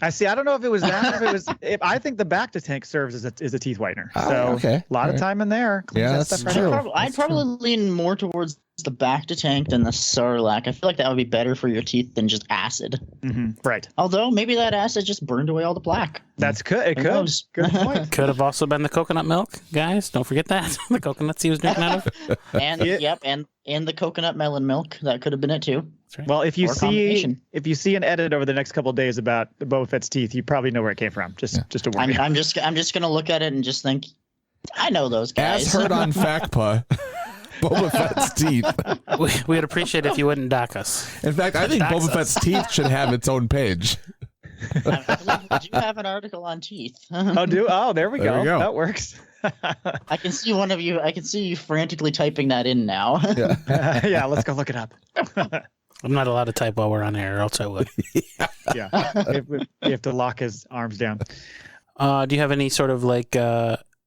I see. I don't know if it was that. I think the Bacta tank serves as a teeth whitener. So a lot of time in there. Yeah, that's true. I'd probably lean more towards the Bacta tank than the Sarlacc. I feel like that would be better for your teeth than just acid. Mm-hmm. Right. Although maybe that acid just burned away all the plaque. That's good. It could. Good point. Could have also been the coconut milk, guys. Don't forget that. The coconuts he was drinking out of. And and the coconut melon milk. That could have been it too. Right. Well, if you see an edit over the next couple of days about Boba Fett's teeth, you probably know where it came from. Just to warn you. I'm just gonna look at it and just think, I know those guys. As heard on FactPa, Boba Fett's teeth. We'd appreciate it if you wouldn't dock us. In fact, I think Boba Fett's teeth should have its own page. I do have an article on teeth. There we go. That works. I can see one of you. I can see you frantically typing that in now. Yeah, let's go look it up. I'm not allowed to type while we're on air, or else I would. Yeah, you have to lock his arms down. Do you have any sort of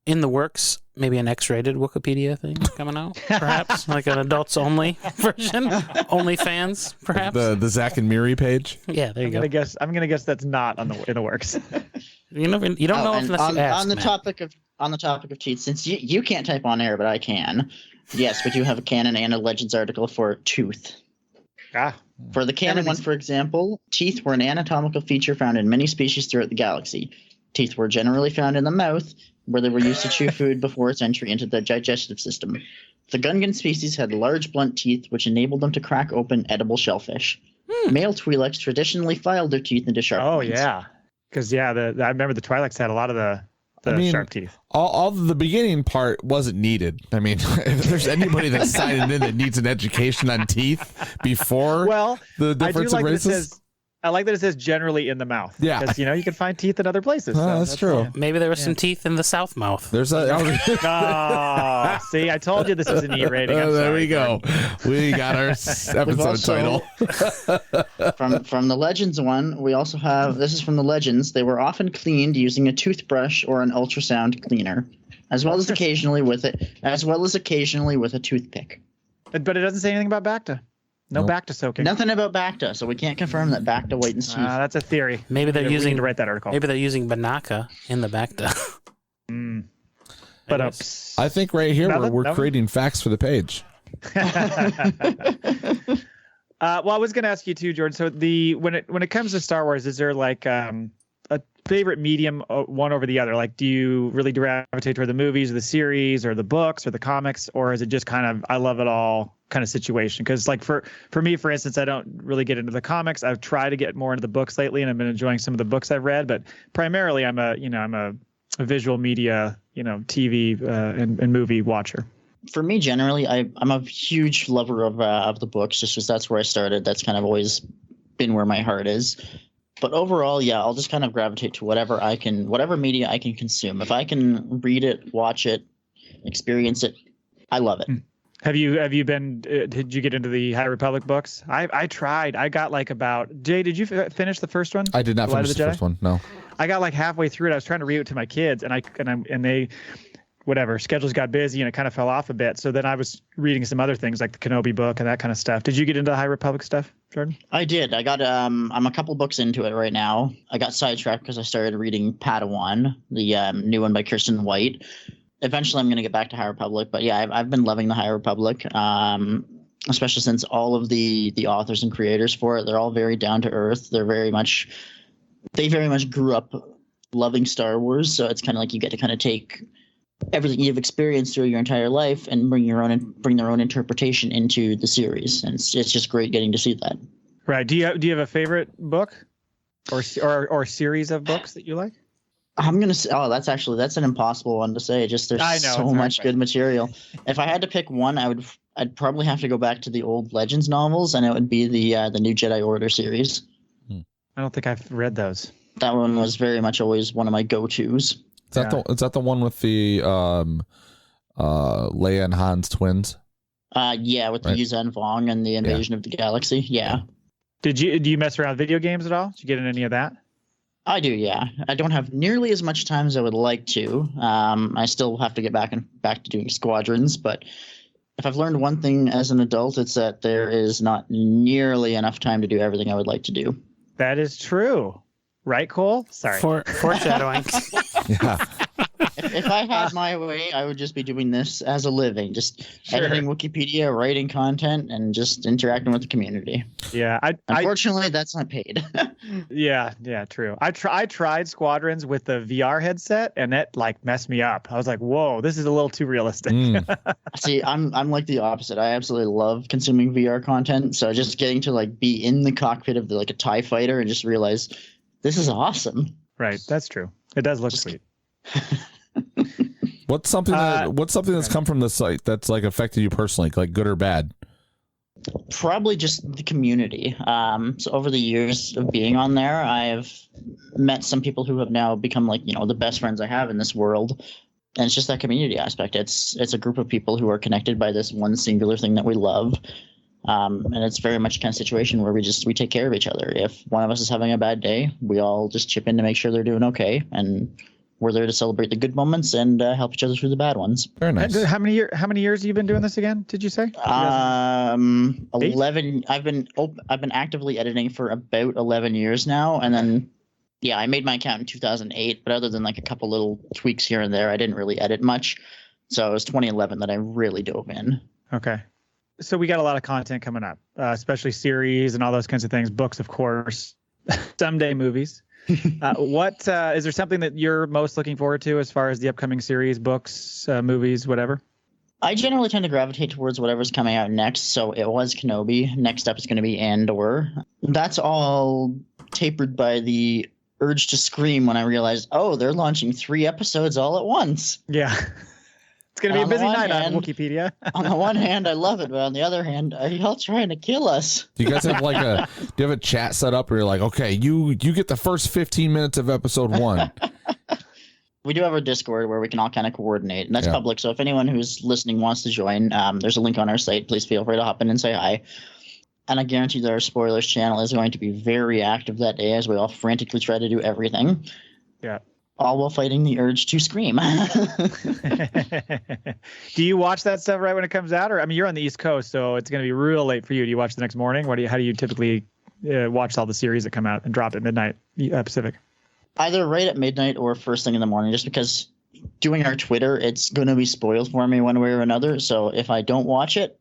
in the works, maybe an X-rated Wookieepedia thing coming out, perhaps like an adults only version, only fans, perhaps the Zach and Miri page? Yeah, there you go. I'm gonna guess that's not in the works. You don't know unless you ask. On the topic of teeth, since you can't type on air, but I can. Yes, we do have a Canon and a Legends article for tooth. For the Canon one, for example, teeth were an anatomical feature found in many species throughout the galaxy. Teeth were generally found in the mouth, where they were used to chew food before its entry into the digestive system. The Gungan species had large, blunt teeth, which enabled them to crack open edible shellfish. Male Twi'leks traditionally filed their teeth into sharp points. Yeah. Because, I remember the Twi'leks had a lot of the sharp teeth. All the beginning part wasn't needed. I mean, if there's anybody that's signing in that needs an education on teeth before the difference in races. I like that it says generally in the mouth. Yeah. Because, you can find teeth in other places. So that's true. Maybe there was some teeth in the south mouth. There's see, I told you this is an E rating. There we go. We got our episode title. From the Legends one, we also have, this is from the Legends, they were often cleaned using a toothbrush or an ultrasound cleaner, as well as occasionally with a toothpick. But it doesn't say anything about Bacta. No Bacta soaking. Nothing about Bacta, so we can't confirm that Bacta whitens teeth. That's a theory. Maybe they're using to write that article. Maybe they're using Banaka in the Bacta. But I think right here we're creating facts for the page. Well, I was going to ask you too, Jordan. So when it comes to Star Wars, is there a favorite medium one over the other? Like, do you really gravitate toward the movies or the series or the books or the comics, or is it just kind of I love it all kind of situation? Because like for me, for instance, I don't really get into the comics. I've tried to get more into the books lately, and I've been enjoying some of the books I've read. But primarily, I'm a visual media, TV and movie watcher. For me, generally, I'm a huge lover of the books, just because that's where I started. That's kind of always been where my heart is. But overall, I'll just kind of gravitate to whatever media I can consume. If I can read it, watch it, experience it, I love it. Have you been? Did you get into the High Republic books? I tried. I got like about. Jay, did you finish the first one? I did not finish the first one. No. I got like halfway through it. I was trying to read it to my kids, and they, whatever, schedules got busy and it kind of fell off a bit. So then I was reading some other things like the Kenobi book and that kind of stuff. Did you get into the High Republic stuff, Jordan? I did. I got I'm a couple books into it right now. I got sidetracked because I started reading Padawan, the new one by Kirsten White. Eventually, I'm going to get back to High Republic, but yeah, I've been loving the High Republic, especially since all of the authors and creators for it, they're all very down to earth. They very much grew up loving Star Wars, so it's kind of like you get to kind of take everything you've experienced through your entire life and bring their own interpretation into the series, and it's just great getting to see that. Right. Do you have a favorite book, or series of books that you like? I'm gonna say, that's an impossible one to say. Just there's so much good material. If I had to pick one, I'd probably have to go back to the old Legends novels, and it would be the New Jedi Order series. I don't think I've read those. That one was very much always one of my go-tos. Is that the one with the Leia and Han's twins? Yeah, with the Yuuzhan Vong and the Invasion of the Galaxy. Yeah. Do you mess around with video games at all? Did you get in any of that? I do, yeah. I don't have nearly as much time as I would like to. I still have to get back to doing squadrons, but if I've learned one thing as an adult, it's that there is not nearly enough time to do everything I would like to do. That is true. Right, Cole? Sorry. Foreshadowing. Yeah. If I had my way, I would just be doing this as a living, just editing Wookieepedia, writing content, and just interacting with the community. Yeah. Unfortunately, that's not paid. Yeah, true. I tried Squadrons with the VR headset, and it like messed me up. I was like, whoa, this is a little too realistic. See, I'm like the opposite. I absolutely love consuming VR content. So just getting to like be in the cockpit of a TIE fighter and just realize this is awesome. Right. That's true. It does look sweet. What's something that's come from the site that's like affected you personally, like good or bad? Probably just the community. So over the years of being on there, I've met some people who have now become like, the best friends I have in this world. And it's just that community aspect. It's a group of people who are connected by this one singular thing that we love. And it's very much kind of situation where we take care of each other. If one of us is having a bad day, we all just chip in to make sure they're doing okay. And we're there to celebrate the good moments and help each other through the bad ones. Very nice. How many years have you been doing this again? Did you say? 11. I've been actively editing for about 11 years now, and then I made my account in 2008. But other than like a couple little tweaks here and there, I didn't really edit much. So it was 2011 that I really dove in. Okay. So we got a lot of content coming up, especially series and all those kinds of things. Books, of course. Someday movies. What is there something that you're most looking forward to as far as the upcoming series, books, movies, whatever? I generally tend to gravitate towards whatever's coming out next. So it was Kenobi. Next up is going to be Andor. That's all tapered by the urge to scream when I realized, they're launching 3 episodes all at once. Yeah. It's going to be a busy night on Wookieepedia. On the one hand, I love it, but on the other hand, are y'all trying to kill us? Do you guys have do you have a chat set up where you're like, okay, you get the first 15 minutes of episode 1? We do have our Discord where we can all kind of coordinate, and that's public. So if anyone who's listening wants to join, there's a link on our site. Please feel free to hop in and say hi. And I guarantee that our spoilers channel is going to be very active that day as we all frantically try to do everything. Yeah. All while fighting the urge to scream. Do you watch that stuff right when it comes out? Or, I mean, you're on the East Coast, so it's going to be real late for you. Do you watch the next morning? How do you typically watch all the series that come out and drop at midnight Pacific? Either right at midnight or first thing in the morning, just because doing our Twitter, it's going to be spoiled for me one way or another. So if I don't watch it,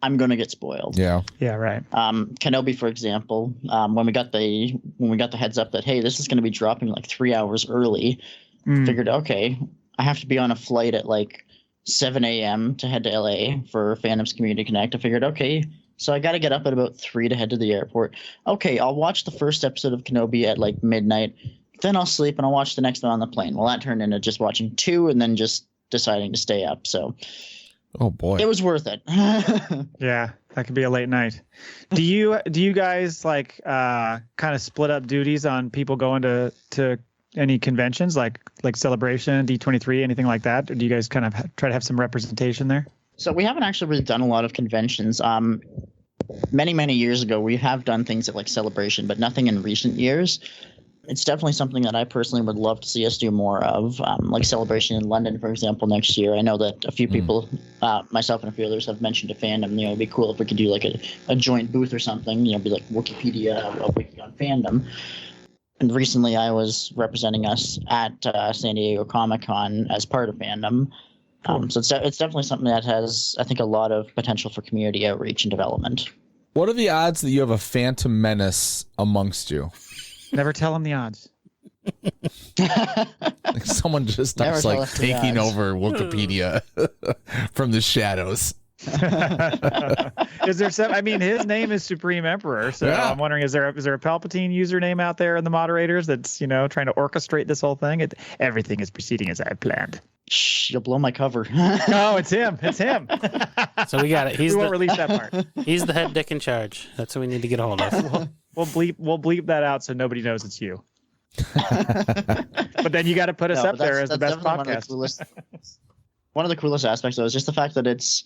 I'm going to get spoiled. Yeah. Yeah, right. Kenobi, for example, when we got the heads up that, hey, this is going to be dropping like 3 hours early, figured, okay, I have to be on a flight at like 7 a.m. to head to LA for Phantom's Community Connect. I figured, okay, so I got to get up at about 3 to head to the airport. Okay, I'll watch the first episode of Kenobi at like midnight. Then I'll sleep and I'll watch the next one on the plane. Well, that turned into just watching 2 and then just deciding to stay up. So oh boy, it was worth it. Yeah, that could be a late night. Do you guys like kind of split up duties on people going to any conventions like Celebration, D23, anything like that? Or do you guys kind of try to have some representation there? So we haven't actually really done a lot of conventions. Many years ago, we have done things at like Celebration, but nothing in recent years. It's definitely something that I personally would love to see us do more of, like Celebration in London, for example, next year. I know that a few people, myself and a few others, have mentioned to fandom, it'd be cool if we could do like a joint booth or something, be like Wookieepedia, a wiki on fandom. And recently I was representing us at San Diego Comic-Con as part of fandom. So it's definitely something that has, I think, a lot of potential for community outreach and development. What are the odds that you have a Phantom Menace amongst you? Never tell them the odds. Like someone just starts like taking over Wookieepedia from the shadows. Is there some? I mean, his name is Supreme Emperor, so yeah. I'm wondering, is there a Palpatine username out there in the moderators that's trying to orchestrate this whole thing? Everything is proceeding as I planned. Shh, you'll blow my cover. No, it's him. It's him. So we got it. We won't release that part. He's the head dick in charge. That's what we need to get a hold of. We'll bleep that out so nobody knows it's you. But then you got to put us up there as the best podcast. One of the coolest aspects, though, is just the fact that it's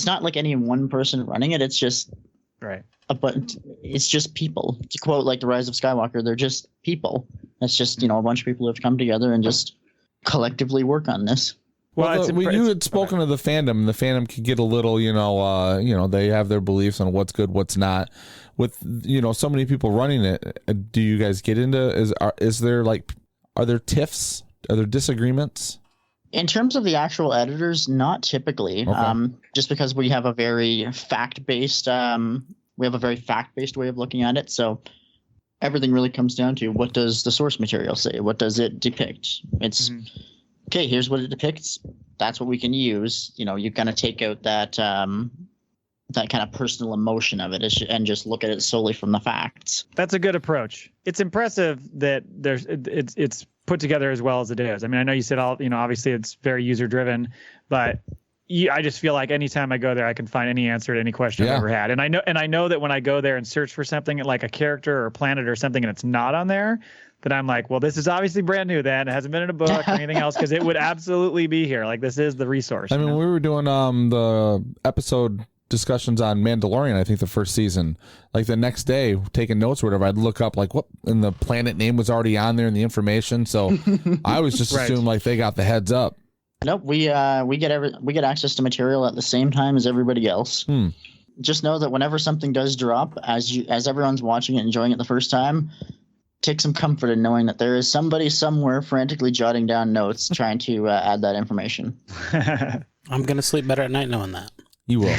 not like any one person running it. It's just right. But it's just people. To quote like The Rise of Skywalker, they're just people. It's just a bunch of people who have come together and just collectively work on this. Well, you had spoken to the fandom. The fandom could get a little, they have their beliefs on what's good, what's not. With so many people running it, do you guys get into? Is there are there tiffs? Are there disagreements? In terms of the actual editors, not typically. Okay. Just because we have a very fact-based, way of looking at it. So everything really comes down to, what does the source material say? What does it depict? It's okay. Here's what it depicts. That's what we can use. You kind of take out that that kind of personal emotion of it and just look at it solely from the facts. That's a good approach. It's impressive that it's put together as well as it is. I mean, I know you said obviously it's very user driven, but I just feel like anytime I go there, I can find any answer to any question I've ever had. And I know that when I go there and search for something like a character or planet or something, and it's not on there, that I'm like, well, this is obviously brand new then. It hasn't been in a book or anything else, because it would absolutely be here. Like, this is the resource. I mean, we were doing the episode discussions on Mandalorian, I think the first season, like the next day taking notes or whatever, I'd look up like what, and the planet name was already on there in the information, so I was just assumed like they got the heads up. Nope, we get access to material at the same time as everybody else. Just know that whenever something does drop, as everyone's watching it, enjoying it the first time, take some comfort in knowing that there is somebody somewhere frantically jotting down notes trying to add that information. I'm gonna sleep better at night knowing that. You will.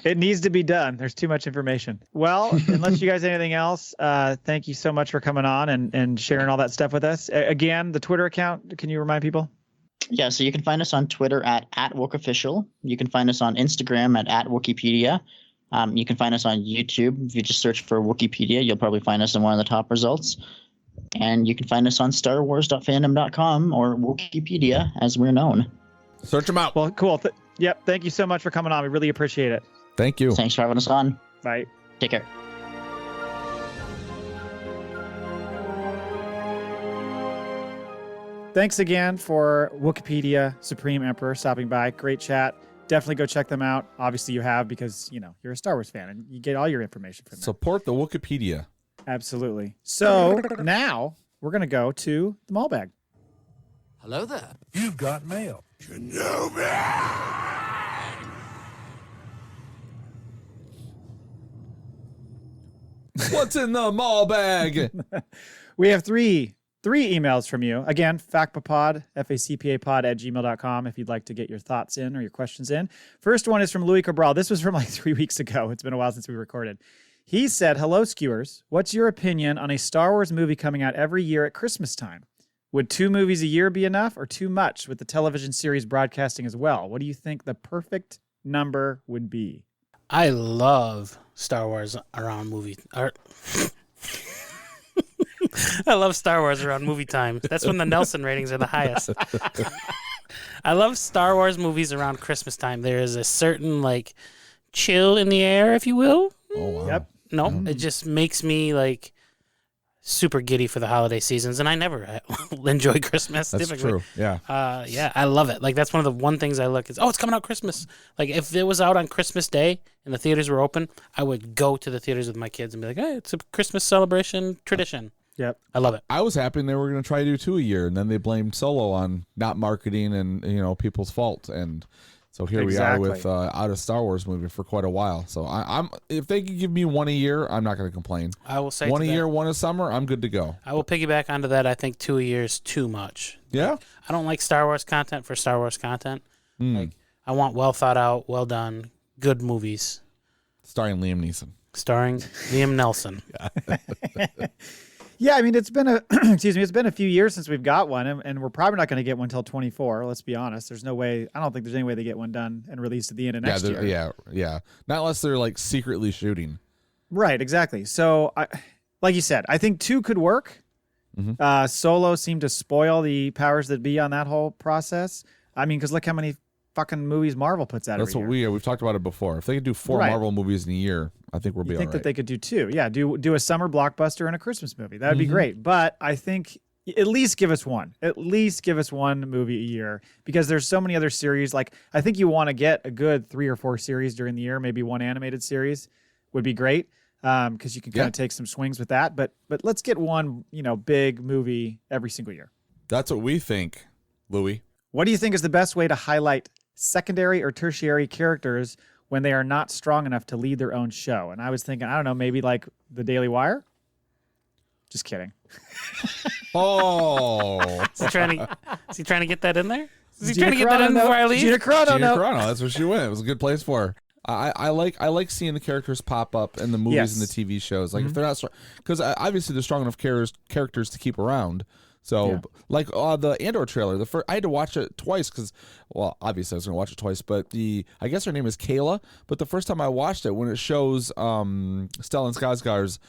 It needs to be done. There's too much information. Well, unless you guys have anything else, thank you so much for coming on and sharing all that stuff with us. Again, the Twitter account, can you remind people? Yeah, so you can find us on Twitter at @WookOfficial. You can find us on Instagram at Wookieepedia. You can find us on YouTube. If you just search for Wookieepedia, you'll probably find us in one of the top results. And you can find us on StarWars.fandom.com or Wookieepedia, as we're known. Search them out. Well, cool. Yep. Thank you so much for coming on. We really appreciate it. Thank you. Thanks for having us on. Bye. Take care. Thanks again for Wookieepedia Supreme Emperor stopping by. Great chat. Definitely go check them out. Obviously you have, because you're a Star Wars fan and you get all your information from them. Support the Wookieepedia. Absolutely. So now we're going to go to the Maul Bag. Hello there. You've got mail. What's in the Maul Bag? We have three emails from you. Again, factpapod, facpapod@gmail.com if you'd like to get your thoughts in or your questions in. First one is from Louis Cabral. This was from like 3 weeks ago. It's been a while since we recorded. He said, hello, skewers. What's your opinion on a Star Wars movie coming out every year at Christmas time? Would 2 movies a year be enough or too much with the television series broadcasting as well? What do you think the perfect number would be? I love Star Wars around movie art. I love Star Wars around movie time. That's when the Nelson ratings are the highest. I love Star Wars movies around Christmas time. There is a certain like chill in the air, if you will. Oh wow. Yep. No, it just makes me like super giddy for the holiday seasons, and I never enjoy Christmas. That's typically. true. Yeah. Yeah, I love it. Like that's one of the one things I look is, oh, it's coming out Christmas. Like if it was out on Christmas Day and the theaters were open, I would go to the theaters with my kids and be like, hey, it's a Christmas celebration tradition. Yep. I love it. I was happy they were going to try to do 2 a year, and then they blamed Solo on not marketing and people's fault, and so here Exactly. we are with out of Star Wars movie for quite a while. So I'm if they could give me 1 a year, I'm not going to complain. I will say 1 a to that, year, 1 a summer, I'm good to go. I will piggyback onto that. I think 2 a year is too much. Yeah. I don't like Star Wars content for Star Wars content. Like I want well thought out, well done, good movies Starring Liam Neeson. starring Liam Nelson. Yeah, I mean, it's been it's been a few years since we've got one, and we're probably not going to get one until 24. Let's be honest. There's no way. I don't think there's any way they get one done and released at the end of next year. Yeah. Not unless they're like secretly shooting. Right, exactly. So, like you said, I think 2 could work. Solo seemed to spoil the powers that be on that whole process. I mean, because look how many fucking movies Marvel puts out That's every year. we've talked about it before. If they could do 4 Right. Marvel movies in a year, I think we'll be You all think right. that they could do 2? Yeah, do a summer blockbuster and a Christmas movie. That would be great. But I think at least give us one. At least give us one movie a year, because there's so many other series. Like I think you want to get a good 3 or 4 series during the year. Maybe one animated series would be great, because you can kind of take some swings with that. But let's get one big movie every single year. That's what we think, Louis. What do you think is the best way to highlight secondary or tertiary characters when they are not strong enough to lead their own show? And I was thinking, I don't know, maybe like the Daily Wire? Just kidding. Oh. Is he trying to get that in there? Is he Gina trying to get that in Carano, before I leave? Gina Carano, Gina no. Carano, that's where she went. It was a good place for her. I like seeing the characters pop up in the movies and the TV shows. Like if they're not strong, because obviously they're strong enough characters to keep around. So like the Andor trailer, I had to watch it twice because, well, obviously I was gonna watch it twice, but I guess her name is Kayla. But the first time I watched it, when it shows Stellan Skarsgård's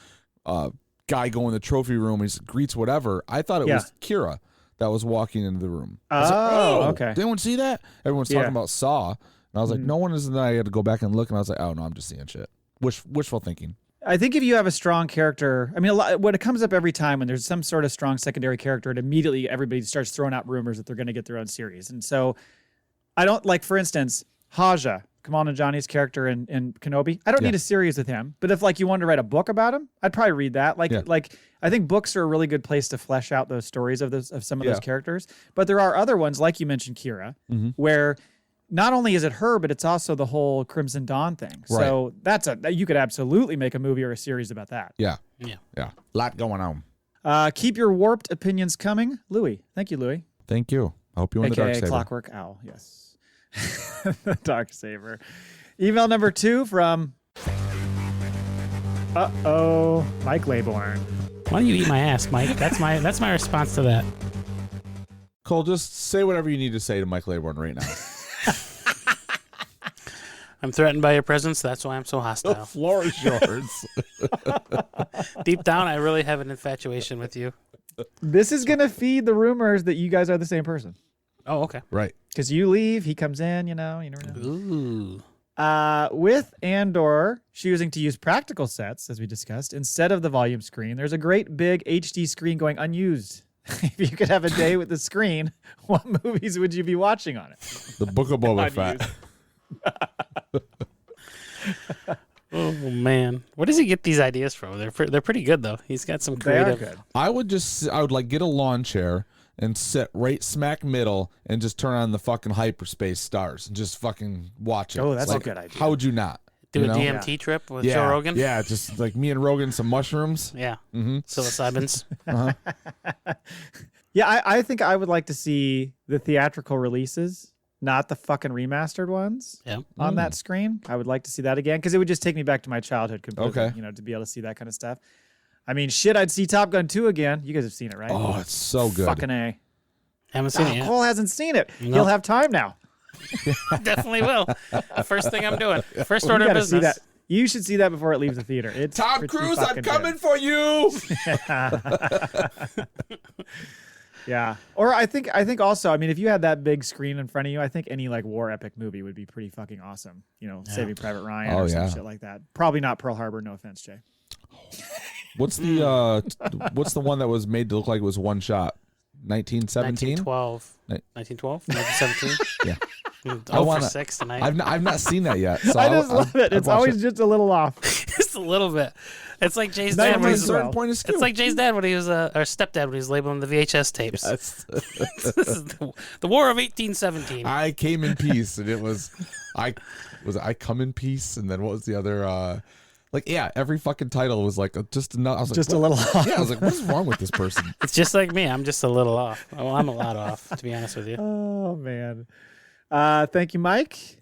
guy go in the trophy room and he greets whatever, I thought it was Kira that was walking into the room. I was like, Okay. Did anyone see that? Everyone's talking about Saw. And I was like, no one is. And then I had to go back and look, and I was like, oh no, I'm just seeing shit. Wishful thinking. I think if you have a strong character, I mean, when it comes up every time when there's some sort of strong secondary character, it immediately everybody starts throwing out rumors that they're going to get their own series. And so I don't like, for instance, Haja, Kamal Nanjiani's character in Kenobi. I don't need a series with him, but if like you wanted to write a book about him, I'd probably read that. Like I think books are a really good place to flesh out those stories of some of those characters. But there are other ones, like you mentioned, Kira, where not only is it her, but it's also the whole Crimson Dawn thing. So you could absolutely make a movie or a series about that. Yeah. Lot going on. Keep your warped opinions coming, Louis. Thank you, Louis. Thank you. I hope you win the AKA dark saber. Clockwork Owl. Yes, the dark saber. Email number 2 from Mike Laybourne. Why don't you eat my ass, Mike? That's my response to that. Cole, just say whatever you need to say to Mike Laybourne right now. I'm threatened by your presence. That's why I'm so The hostile. floor is yours. Deep down, I really have an infatuation with you. This is gonna feed the rumors that you guys are the same person. Oh, okay. Right. Because you leave, he comes in. You never know. Ooh. With Andor choosing to use practical sets, as we discussed, instead of the volume screen, there's a great big HD screen going unused. If you could have a day with the screen, what movies would you be watching on it? The Book of Boba Fett. Oh man, where does he get these ideas from? They're pretty good though. He's got some They are creative. good. I would like get a lawn chair and sit right smack middle and just turn on the fucking hyperspace stars and just fucking watch it. Oh, that's Like, a good idea. How would you not? Do You a know? DMT trip with Yeah, Joe Rogan. Yeah, just like me and Rogan, some mushrooms. Yeah. Mm-hmm. Psilocybins. Yeah, I think I would like to see the theatrical releases, not the fucking remastered ones Yeah. on that screen. I would like to see that again because it would just take me back to my childhood completely, Okay. to be able to see that kind of stuff. I mean, shit, I'd see Top Gun 2 again. You guys have seen it, right? Oh, it's so good. Fucking A. Haven't seen it yet. Cole hasn't seen it. No. He'll have time now. Definitely will. First thing I'm doing. First You order of gotta see business. that. You should see that before it leaves the theater. It's Tom pretty Cruise, I'm fucking coming good. for you. Yeah. Or I think also, I mean, if you had that big screen in front of you, I think any like war epic movie would be pretty fucking awesome. Saving Private Ryan or some shit like that. Probably not Pearl Harbor. No offense, Jay. What's the one that was made to look like it was one shot? 1917? 1912? 1917? Yeah. Oh, for 6 tonight. I've not seen that yet. So I just love it. It's always just a little off. Just a little bit. It's like Jay's Not dad even when a he's certain point of skew. It's like Jay's dad when he was or stepdad when he was labeling the VHS tapes. Yes. This is the War of 1817. I came in peace, and it was I come in peace, and then what was the other? Every fucking title was like just enough. I was like, Just a little off. Yeah, I was like, what's wrong with this person? It's just like me. I'm just a little off. Oh, I'm a lot off, to be honest with you. Oh, man. Thank you, Mike.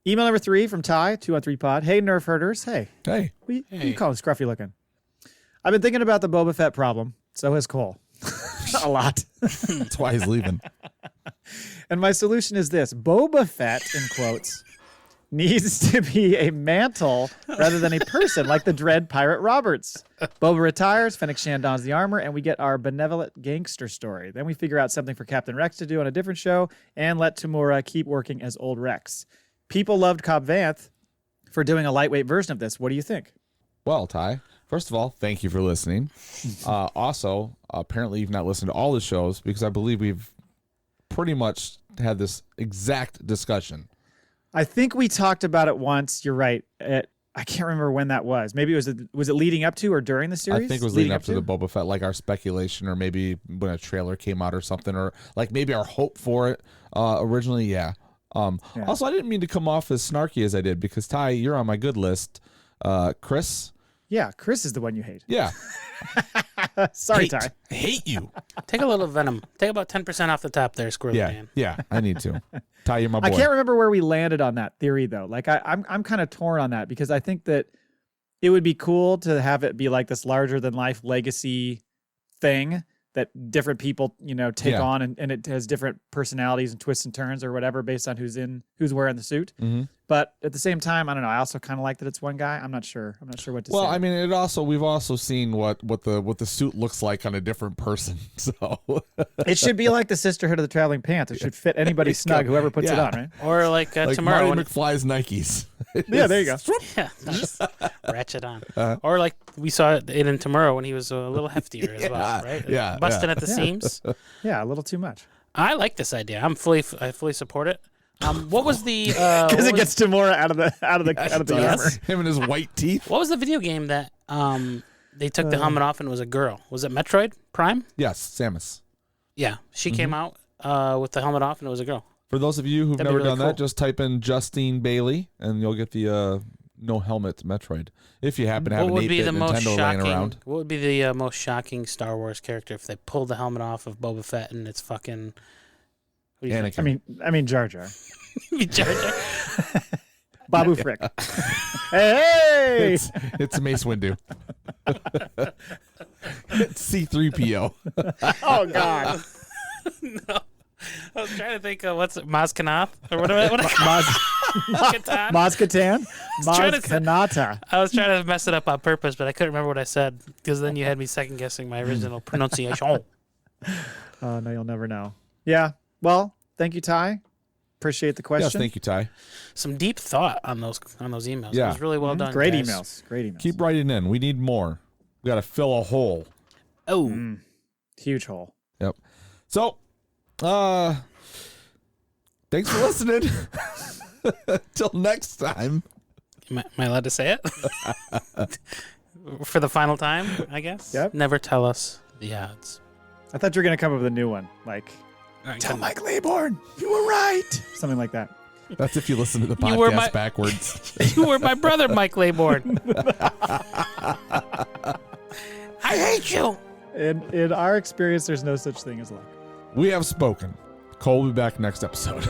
Email number 3 from Ty, 213pod. Hey, Nerf herders. Hey. Hey, You call him scruffy looking. I've been thinking about the Boba Fett problem. So has Cole. A lot. that's why he's leaving. And my solution is this. Boba Fett, in quotes, needs to be a mantle rather than a person like the Dread Pirate Roberts. Boba retires, Fennec Shand dons the armor, and we get our benevolent gangster story. Then we figure out something for Captain Rex to do on a different show and let Tamura keep working as Old Rex. People loved Cobb Vanth for doing a lightweight version of this. What do you think? Well, Ty, first of all, thank you for listening. Also, apparently you've not listened to all the shows because I believe we've pretty much had this exact discussion. I think we talked about it once. You're right. I can't remember when that was. Maybe was it leading up to or during the series? I think it was leading up to the Boba Fett, like our speculation, or maybe when a trailer came out or something, or like maybe our hope for it originally. Yeah. Also, I didn't mean to come off as snarky as I did because Ty, you're on my good list. Chris. Yeah, Chris is the one you hate. Yeah. Sorry, Ty. Hate you. Take a little venom. Take about 10% off the top there, Squirrely Man. Yeah, I need to. Ty, you're my boy. I can't remember where we landed on that theory though. Like I'm kind of torn on that because I think that it would be cool to have it be like this larger than life legacy thing that different people, take on and it has different personalities and twists and turns or whatever based on who's wearing the suit. Mm-hmm. But at the same time, I don't know. I also kind of like that it's one guy. I'm not sure what to say. Well, I mean, we've also seen what the suit looks like on a different person. So it should be like the Sisterhood of the Traveling Pants. It should fit anybody snug, whoever puts it on, right? Or like tomorrow. Marty McFly's Nikes. Yeah, there you go. Yeah, nice. Ratchet on. Or like we saw it in Tomorrow when he was a little heftier as well, right? Yeah, busting at the seams. Yeah, a little too much. I like this idea. I fully support it. What was the? Because it gets Tamura out of the armor. Him and his white teeth. What was the video game that they took the helmet off and it was a girl? Was it Metroid Prime? Yes, Samus. Yeah, she came out with the helmet off and it was a girl. For those of you who've That'd be never really done cool. that, just type in Justine Bailey and you'll get the no helmet Metroid. If you happen to have What an would be 8-bit the most Nintendo laying around. shocking? What would be the most shocking Star Wars character if they pulled the helmet off of Boba Fett and it's fucking? Who do you think? Anakin. I mean Jar Jar. Jar Jar. Babu Frick. Hey! It's Mace Windu. It's C-3PO. Oh God. No. I was trying to think of what's it, Maz Kanata or whatever. Katan? Maz Katan? trying Maz to- Kanata. I was trying to mess it up on purpose, but I couldn't remember what I said because then you had me second guessing my original pronunciation. Oh no, you'll never know. Yeah. Well, thank you, Ty. Appreciate the question. Yes, thank you, Ty. Some deep thought on those emails. Yeah. It was really well done. Great guys. emails. Great emails. Keep writing in. We need more. We got to fill a hole. Oh, Huge hole. Yep. So, thanks for listening. Till next time. am I allowed to say it? For the final time, I guess. Yep. Never tell us the odds. I thought you were gonna come up with a new one, like Tell Mike Laybourne, you were right. Something like that. That's if you listen to the You were podcast backwards. You were my brother, Mike Laybourne. I hate you. In our experience, there's no such thing as luck. We have spoken. Cole will be back next episode.